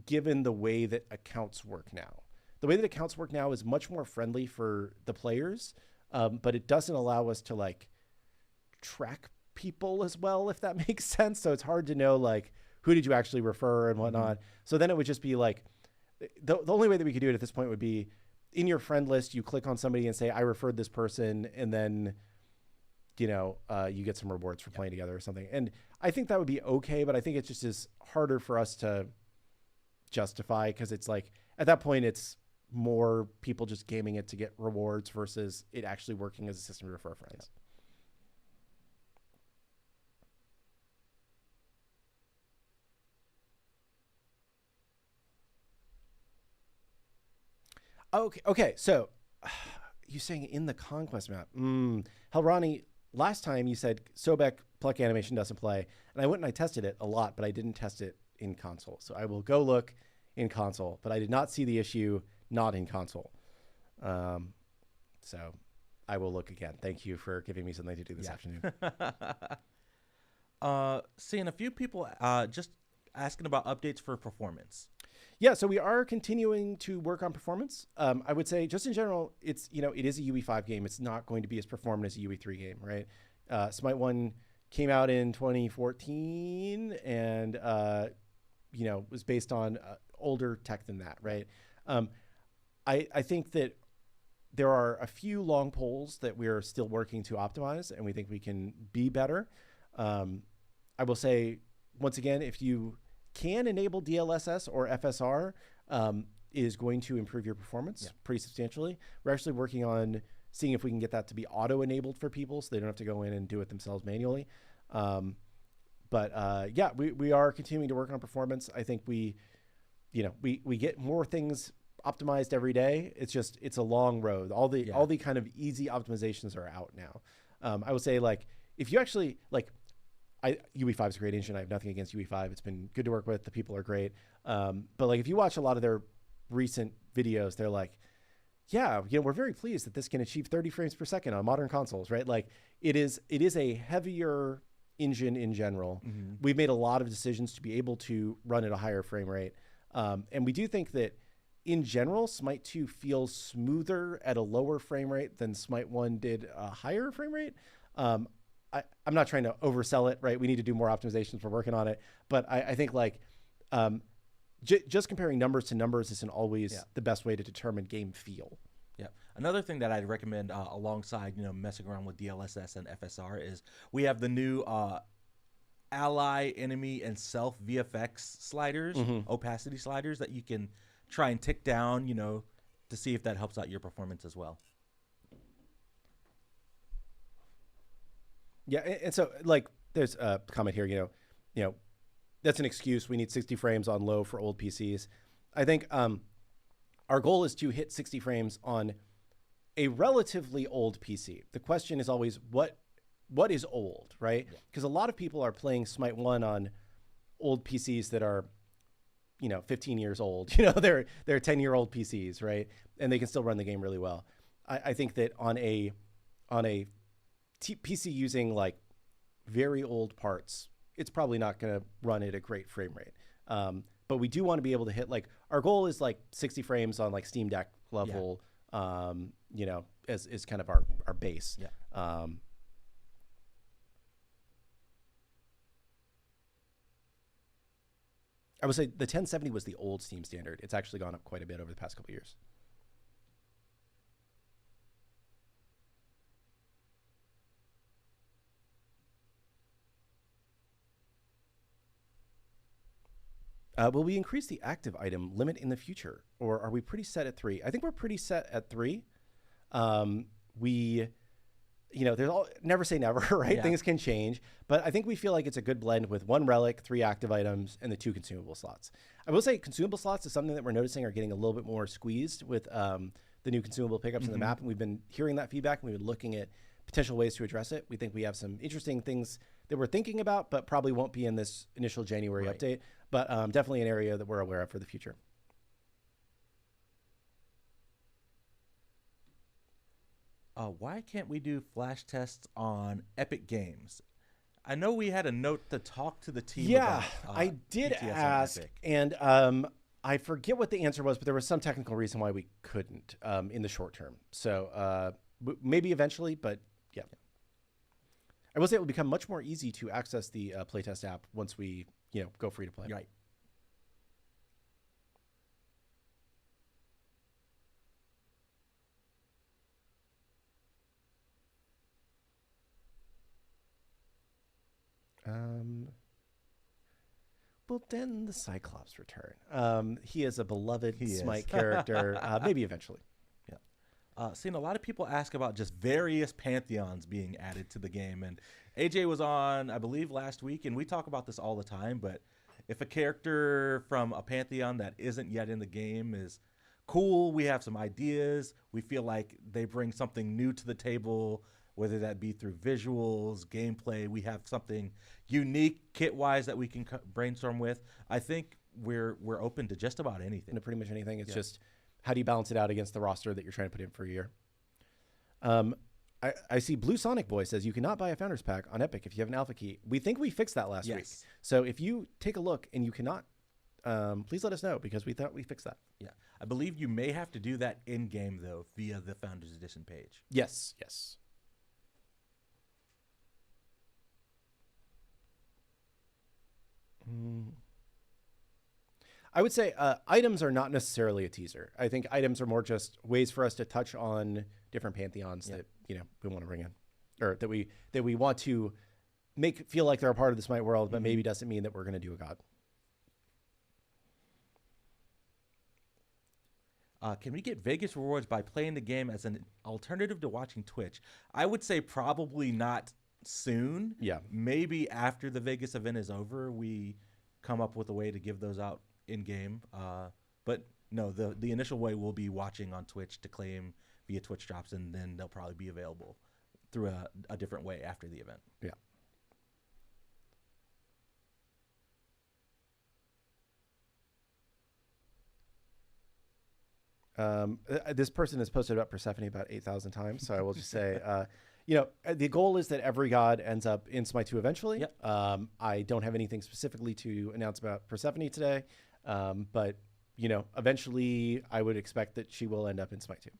B: given the way that accounts work now. The way that accounts work now is much more friendly for the players, but it doesn't allow us to like track people as well, if that makes sense. So it's hard to know like, who did you actually refer and whatnot? So then it would just be like, the only way that we could do it at this point would be in your friend list, you click on somebody and say, I referred this person. And then, you get some rewards for playing together or something. And I think that would be okay, but I think it just is harder for us to justify because it's like, at that point, it's more people just gaming it to get rewards versus it actually working as a system to refer friends. Okay. So you saying in the Conquest map, Helrani, last time you said Sobek pluck animation doesn't play, and I went and I tested it a lot, but I didn't test it in console. So I will go look in console, but I did not see the issue not in console. So I will look again. Thank you for giving me something to do this afternoon.
A: Seeing a few people just asking about updates for performance.
B: Yeah, so we are continuing to work on performance. I would say just in general, it's it is a UE5 game. It's not going to be as performant as a UE3 game, right? Smite 1 came out in 2014 and was based on older tech than that, right? I think that there are a few long poles that we are still working to optimize, and we think we can be better. I will say, once again, if you can enable DLSS or FSR, is going to improve your performance pretty substantially. We're actually working on seeing if we can get that to be auto-enabled for people so they don't have to go in and do it themselves manually. But we are continuing to work on performance. I think we get more things optimized every day. It's a long road. All the kind of easy optimizations are out now. I would say, like, if you actually UE5 is a great engine. I have nothing against UE5. It's been good to work with. The people are great. But like, if you watch a lot of their recent videos, they're like, yeah, we're very pleased that this can achieve 30 frames per second on modern consoles, right? Like, it is a heavier engine in general. Mm-hmm. We've made a lot of decisions to be able to run at a higher frame rate. And we do think that in general, Smite 2 feels smoother at a lower frame rate than Smite 1 did a higher frame rate. I'm not trying to oversell it, right? We need to do more optimizations. We're working on it. But I think, like, just comparing numbers to numbers isn't always the best way to determine game feel.
A: Yeah. Another thing that I'd recommend alongside, messing around with DLSS and FSR is we have the new ally, enemy, and self VFX sliders, opacity sliders that you can try and tick down, to see if that helps out your performance as well.
B: Yeah, and so, like, there's a comment here, that's an excuse. We need 60 frames on low for old PCs. I think our goal is to hit 60 frames on a relatively old PC. The question is always, what is old, right? Because a lot of people are playing Smite 1 on old PCs that are, 15 years old. They're 10-year-old PCs, right? And they can still run the game really well. I think that on a PC using, like, very old parts, it's probably not going to run at a great frame rate. But we do want to be able to hit, like, our goal is like 60 frames on, like, Steam Deck level, as kind of our base. Yeah. I would say the 1070 was the old Steam standard. It's actually gone up quite a bit over the past couple of years. Will we increase the active item limit in the future, or are we pretty set at 3? I think we're pretty set at 3. There's never say never, right? Yeah. Things can change, but I think we feel like it's a good blend with 1 relic, 3 active items, and the 2 consumable slots. I will say consumable slots is something that we're noticing are getting a little bit more squeezed with the new consumable pickups in the map, and we've been hearing that feedback, and we've been looking at potential ways to address it. We think we have some interesting things that we're thinking about, but probably won't be in this initial January update, but definitely an area that we're aware of for the future.
A: Why can't we do flash tests on Epic Games? I know we had a note to talk to the team about.
B: I did ask, and I forget what the answer was, but there was some technical reason why we couldn't in the short term. So maybe eventually, but yeah. I will say it will become much more easy to access the playtest app once we go free to play.
A: Right.
B: Will then the Cyclops return? He is a beloved Smite character. Maybe eventually.
A: Yeah. Seen a lot of people ask about just various Pantheons being added to the game, and AJ was on, I believe, last week, and we talk about this all the time, but if a character from a Pantheon that isn't yet in the game is cool, we have some ideas, we feel like they bring something new to the table, whether that be through visuals, gameplay, we have something unique kit-wise that we can brainstorm with. I think we're open to just about anything.
B: To pretty much anything. It's just, how do you balance it out against the roster that you're trying to put in for a year? I see Blue Sonic Boy says you cannot buy a Founders Pack on Epic if you have an alpha key. We think we fixed that last week. So if you take a look and you cannot, please let us know, because we thought we fixed that.
A: Yeah. I believe you may have to do that in-game, though, via the Founders Edition page.
B: Yes. I would say items are not necessarily a teaser. I think items are more just ways for us to touch on different Pantheons that we want to bring in, or that we want to feel like they're a part of the Smite world, but maybe doesn't mean that we're going to do a god.
A: Can we get Vegas rewards by playing the game as an alternative to watching Twitch? I would say probably not soon.
B: Yeah.
A: Maybe after the Vegas event is over, we come up with a way to give those out in game. But no, the initial way will be watching on Twitch to claim via Twitch drops, and then they'll probably be available through a different way after the event.
B: Yeah. This person has posted about Persephone about 8,000 times, so I will just say, the goal is that every god ends up in Smite 2 eventually.
A: Yep.
B: I don't have anything specifically to announce about Persephone today, but eventually I would expect that she will end up in Smite 2.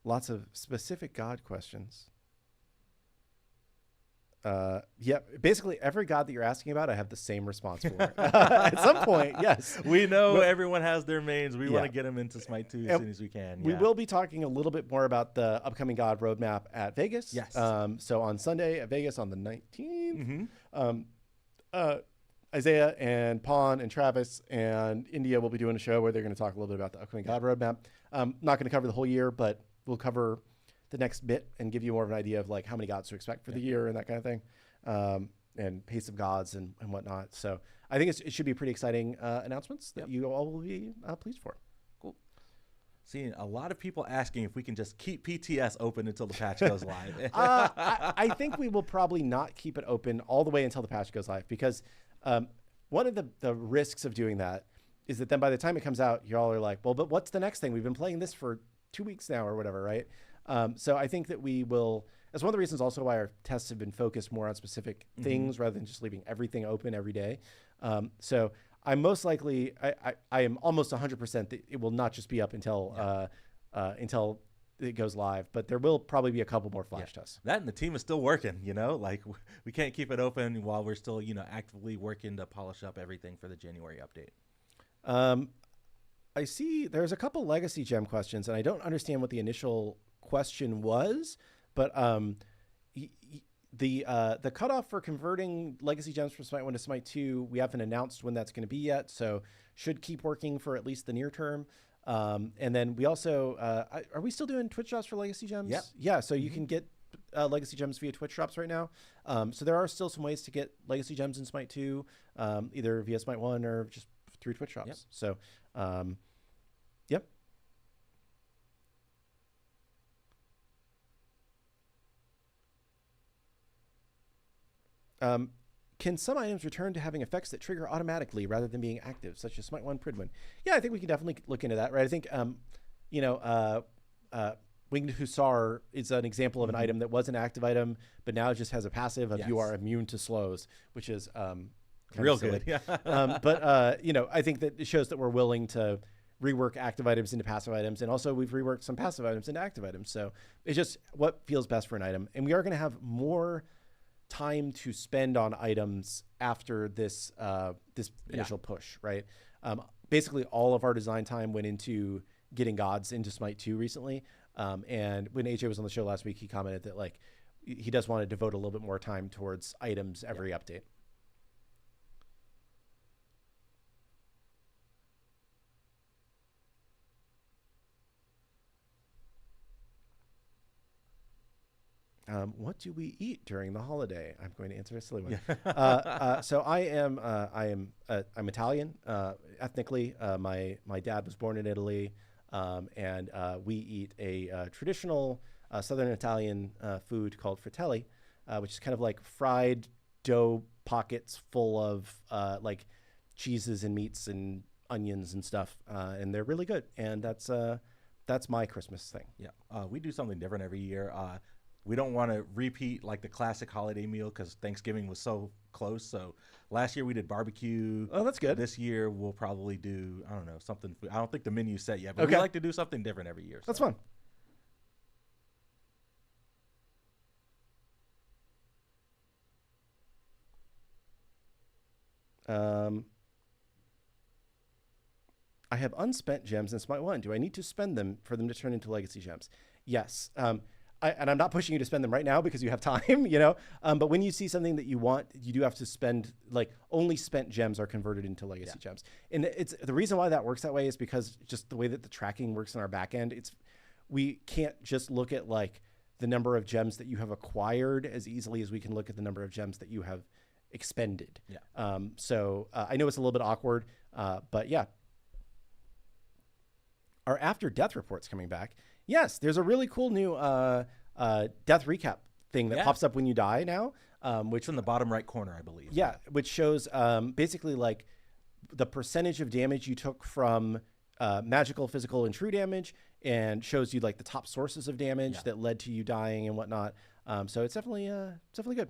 B: Lots of specific god questions. Basically every god that you're asking about, I have the same response for. At some point, yes.
A: We know everyone has their mains. We want to get them into Smite 2 as soon as we can.
B: We will be talking a little bit more about the upcoming god roadmap at Vegas.
A: Yes.
B: So on Sunday at Vegas on the 19th, Isiah and Pawn and Travis and India will be doing a show where they're going to talk a little bit about the upcoming god roadmap. Not going to cover the whole year, but we'll cover the next bit and give you more of an idea of like how many gods to expect for the year and that kind of thing, and pace of gods and whatnot. So I think it should be pretty exciting announcements that you all will be pleased for.
A: Cool. Seeing a lot of people asking if we can just keep PTS open until the patch goes live.
B: I think we will probably not keep it open all the way until the patch goes live, because one of the risks of doing that is that then by the time it comes out, you all are like, well, but what's the next thing? We've been playing this for 2 weeks now or whatever, right? So I think that we will, that's one of the reasons also why our tests have been focused more on specific things rather than just leaving everything open every day. So I'm most likely, I am almost 100% that it will not just be up until it goes live, but there will probably be a couple more flash tests.
A: That and the team is still working, like we can't keep it open while we're still, actively working to polish up everything for the January update.
B: I see there's a couple legacy gem questions, and I don't understand what the initial question was, but the cutoff for converting legacy gems from Smite 1 to Smite 2, we haven't announced when that's going to be yet, so should keep working for at least the near term. And then we also, are we still doing Twitch drops for legacy gems?
A: Yep.
B: Yeah, so you can get legacy gems via Twitch drops right now. So there are still some ways to get legacy gems in Smite 2, either via Smite 1 or just through Twitch drops.
A: Yep.
B: So, yep. Can some items return to having effects that trigger automatically rather than being active, such as Smite 1 Pridwin? Yeah, I think we can definitely look into that, right? I think, Winged Hussar is an example of an item that was an active item, but now it just has a passive of you are immune to slows, which is
A: real good. Yeah.
B: I think that it shows that we're willing to rework active items into passive items, and also we've reworked some passive items into active items. So it's just what feels best for an item, and we are going to have more time to spend on items after this initial push, right? Basically, all of our design time went into getting gods into Smite 2 recently. And when AJ was on the show last week, he commented that like he does want to devote a little bit more time towards items every update. What do we eat during the holiday? I'm going to answer a silly one. So I'm Italian ethnically. My dad was born in Italy, and we eat a traditional Southern Italian food called fratelli, which is kind of like fried dough pockets full of like cheeses and meats and onions and stuff, and they're really good. And that's my Christmas thing.
A: Yeah, we do something different every year. We don't want to repeat like the classic holiday meal because Thanksgiving was so close. So last year we did barbecue.
B: Oh, that's good.
A: This year we'll probably do, I don't know, something. I don't think the menu's set yet, but we like to do something different every year. So.
B: That's fun. I have unspent gems in Smite 1. Do I need to spend them for them to turn into legacy gems? Yes. and I'm not pushing you to spend them right now because you have time, you know. But when you see something that you want, you do have to spend, like, only spent gems are converted into legacy gems. And it's the reason why that works that way is because just the way that the tracking works in our back end, we can't just look at like the number of gems that you have acquired as easily as we can look at the number of gems that you have expended.
A: Yeah.
B: So I know it's a little bit awkward, but yeah. Our after death reports coming back. Yes, there's a really cool new death recap thing that pops up when you die now, which
A: It's in the bottom right corner, I believe.
B: yeah, which shows basically like the percentage of damage you took from magical, physical, and true damage, and shows you like the top sources of damage that led to you dying and whatnot. So it's definitely good.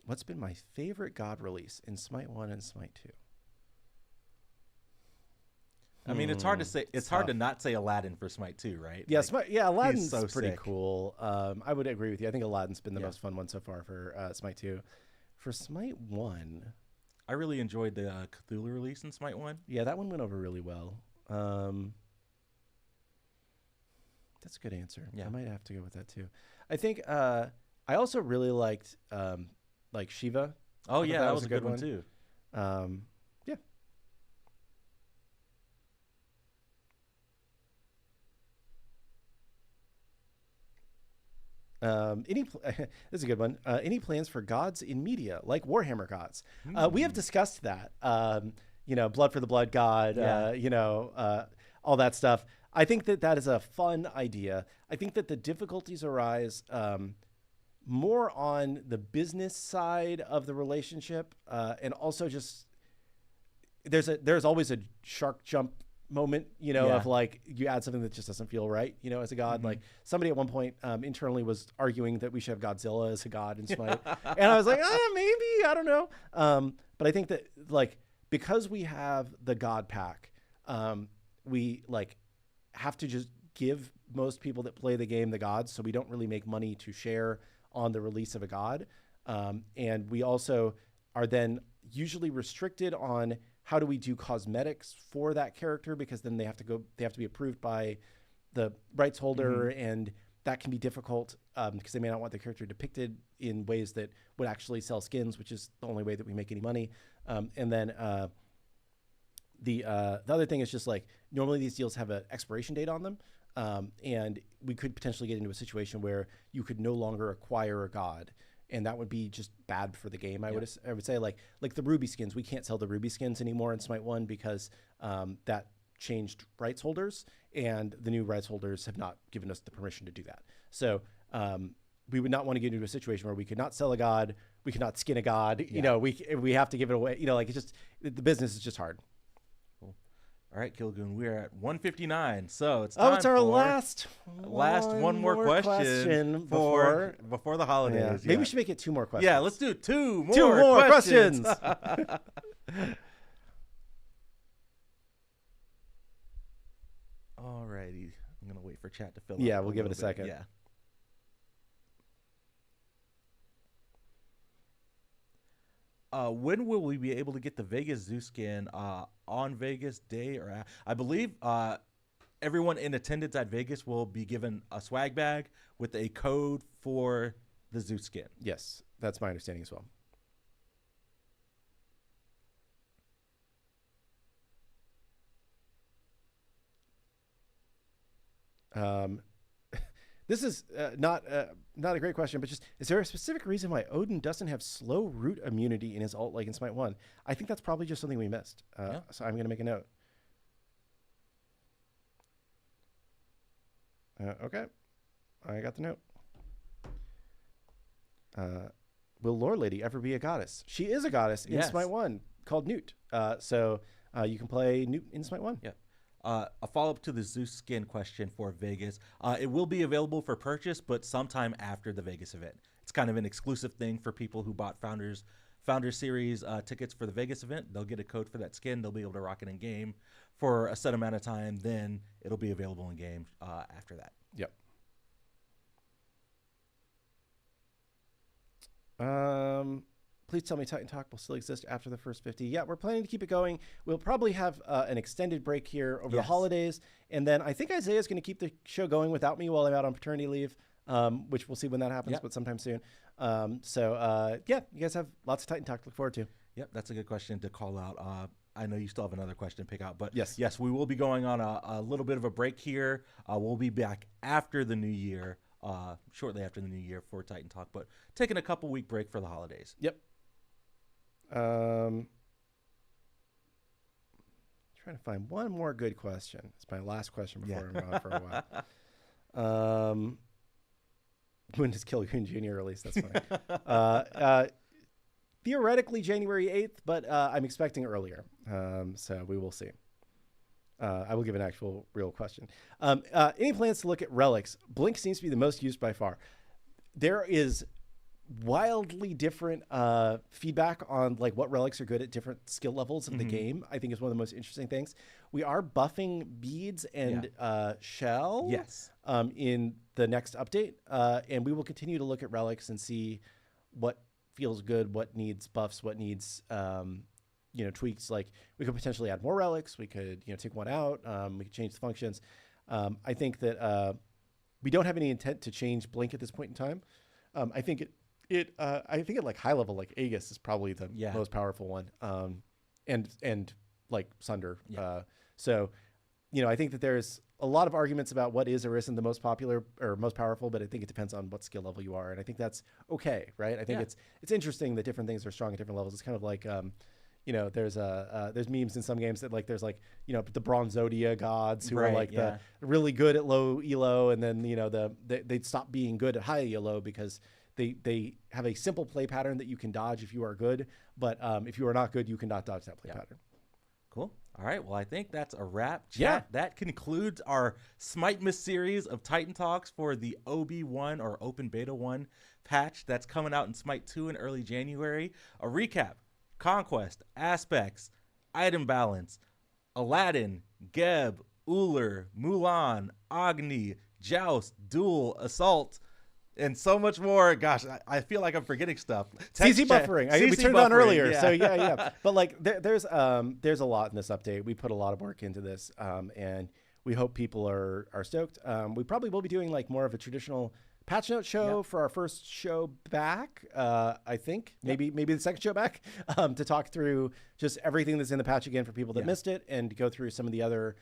B: What's been my favorite God release in Smite 1 and Smite 2?
A: I mean, it's hard to say. It's hard to not say Aladdin for Smite 2, right?
B: Yeah,
A: Like,
B: Aladdin's
A: so
B: pretty
A: sick.
B: cool. I would agree with you. I think Aladdin's been the most fun one so far for Smite 2. For Smite 1,
A: I really enjoyed the Cthulhu release in Smite 1.
B: yeah, that one went over really well. That's a good answer.
A: Yeah.
B: I might have to go with that too. I think I also really liked like Shiva.
A: Oh,
B: I thought
A: yeah, that was a good one too.
B: Yeah. This is a good one. Any plans for gods in media, like Warhammer gods? We have discussed that. You know, Blood for the Blood God. You know, all that stuff. I think that is a fun idea. I think that the difficulties arise more on the business side of the relationship, and also just there's always a shark jump moment, you know, of like you add something that just doesn't feel right, you know, as a god. Like somebody at one point internally was arguing that we should have Godzilla as a god in Smite, and I was like, maybe, I don't know. But I think that like because we have the god pack, we like have to just give most people that play the game the gods, so we don't really make money to share on the release of a god, and we also are then usually restricted on how do we do cosmetics for that character, because then they have to be approved by the rights holder, and that can be difficult because they may not want the character depicted in ways that would actually sell skins, which is the only way that we make any money. And then the other thing is just like normally these deals have an expiration date on them, and we could potentially get into a situation where you could no longer acquire a god. And that would be just bad for the game. I would say like the Ruby skins. We can't sell the Ruby skins anymore in Smite 1 because that changed rights holders, and the new rights holders have not given us the permission to do that. So we would not want to get into a situation where we could not sell a god, we could not skin a god. You know, we have to give it away. You know, like it's just the business is just hard.
A: All right, Killgoon, we're at 159, so it's time
B: it's our
A: for
B: last
A: one more question before the holidays.
B: Maybe we should make it 2 more questions.
A: Yeah, let's do two more questions. All righty, I'm gonna wait for chat to fill up.
B: Yeah, we'll give it a second.
A: Yeah. When will we be able to get the Vegas Zoo skin on Vegas Day? Or I believe everyone in attendance at Vegas will be given a swag bag with a code for the Zoo skin.
B: Yes, that's my understanding as well. This is not a great question, but just, is there a specific reason why Odin doesn't have slow root immunity in his ult like in Smite 1? I think that's probably just something we missed. So I'm going to make a note. Okay. I got the note. Will Lore Lady ever be a goddess? She is a goddess in Smite 1 called Newt. So you can play Newt in Smite 1.
A: Yeah. A follow-up to the Zeus skin question for Vegas. It will be available for purchase, but sometime after the Vegas event. It's kind of an exclusive thing for people who bought Founders Series tickets for the Vegas event. They'll get a code for that skin. They'll be able to rock it in game for a set amount of time. Then it'll be available in game after that.
B: Yep. Please tell me Titan Talk will still exist after the first 50. Yeah, we're planning to keep it going. We'll probably have an extended break here over the holidays. And then I think Isiah is going to keep the show going without me while I'm out on paternity leave, which we'll see when that happens, but sometime soon. Yeah, you guys have lots of Titan Talk to look forward to.
A: Yep, that's a good question to call out. I know you still have another question to pick out, but
B: yes,
A: we will be going on a little bit of a break here. We'll be back after the new year, shortly after the new year for Titan Talk, but taking a couple week break for the holidays.
B: Yep. Trying to find one more good question. It's my last question before I'm gone for a while. When does Killgoon Jr. release? That's funny. Theoretically January 8th, but I'm expecting earlier. So we will see. I will give an actual real question. Any plans to look at relics? Blink seems to be the most used by far. There is wildly different feedback on like what relics are good at different skill levels of the game. I think is one of the most interesting things. We are buffing beads and shell in the next update, and we will continue to look at relics and see what feels good, what needs buffs, what needs tweaks. Like we could potentially add more relics, we could take one out, we could change the functions. I think that we don't have any intent to change Blink at this point in time. I think I think at like high level, like Aegis is probably the most powerful one, and like Sunder. So I think that there's a lot of arguments about what is or isn't the most popular or most powerful, but I think it depends on what skill level you are, and I think that's okay, right? I think it's interesting that different things are strong at different levels. It's kind of like there's memes in some games that like there's like the Bronzodia gods who are like the really good at low elo, and then they'd stop being good at high elo because they have a simple play pattern that you can dodge if you are good, but if you are not good, you cannot dodge that play pattern.
A: Cool. All right. Well, I think that's a wrap. Chat. That concludes our Smite Miss series of Titan Talks for the OB1 or Open Beta 1 patch that's coming out in Smite 2 in early January. A recap: Conquest, Aspects, Item Balance, Aladdin, Geb, Uller, Mulan, Agni, Joust, Duel, Assault, and so much more. Gosh, I feel like I'm forgetting stuff.
B: CC buffering. We turned on earlier. So yeah. But like there's a lot in this update. We put a lot of work into this, and we hope people are stoked. We probably will be doing like more of a traditional patch note show for our first show back. I think maybe the second show back, to talk through just everything that's in the patch again for people that missed it, and go through some of the other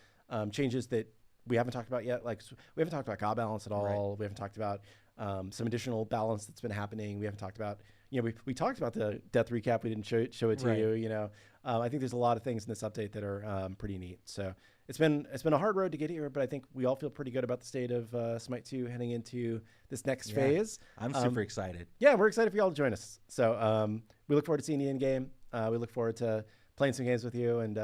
B: changes that we haven't talked about yet. Like we haven't talked about God balance at all. We haven't talked about some additional balance that's been happening. We haven't talked about, we talked about the death recap. We didn't show it to you. I think there's a lot of things in this update that are pretty neat. So it's been a hard road to get here, but I think we all feel pretty good about the state of Smite 2 heading into this next phase.
A: I'm super excited.
B: Yeah, we're excited for y'all to join us. So we look forward to seeing you in game. We look forward to playing some games with you and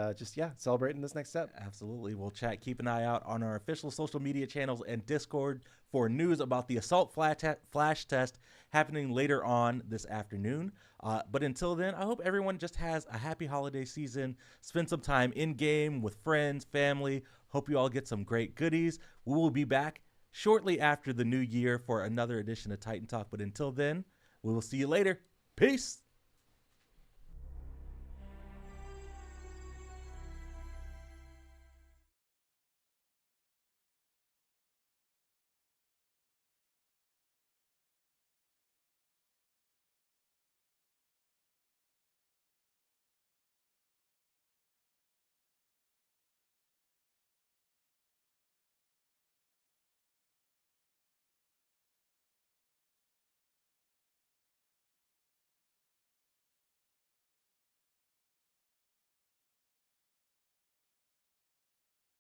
B: celebrating this next step.
A: Absolutely. We'll chat. Keep an eye out on our official social media channels and Discord for news about the Assault Flash test happening later on this afternoon. But until then, I hope everyone just has a happy holiday season. Spend some time in game with friends, family. Hope you all get some great goodies. We will be back shortly after the new year for another edition of Titan Talk. But until then, we will see you later. Peace.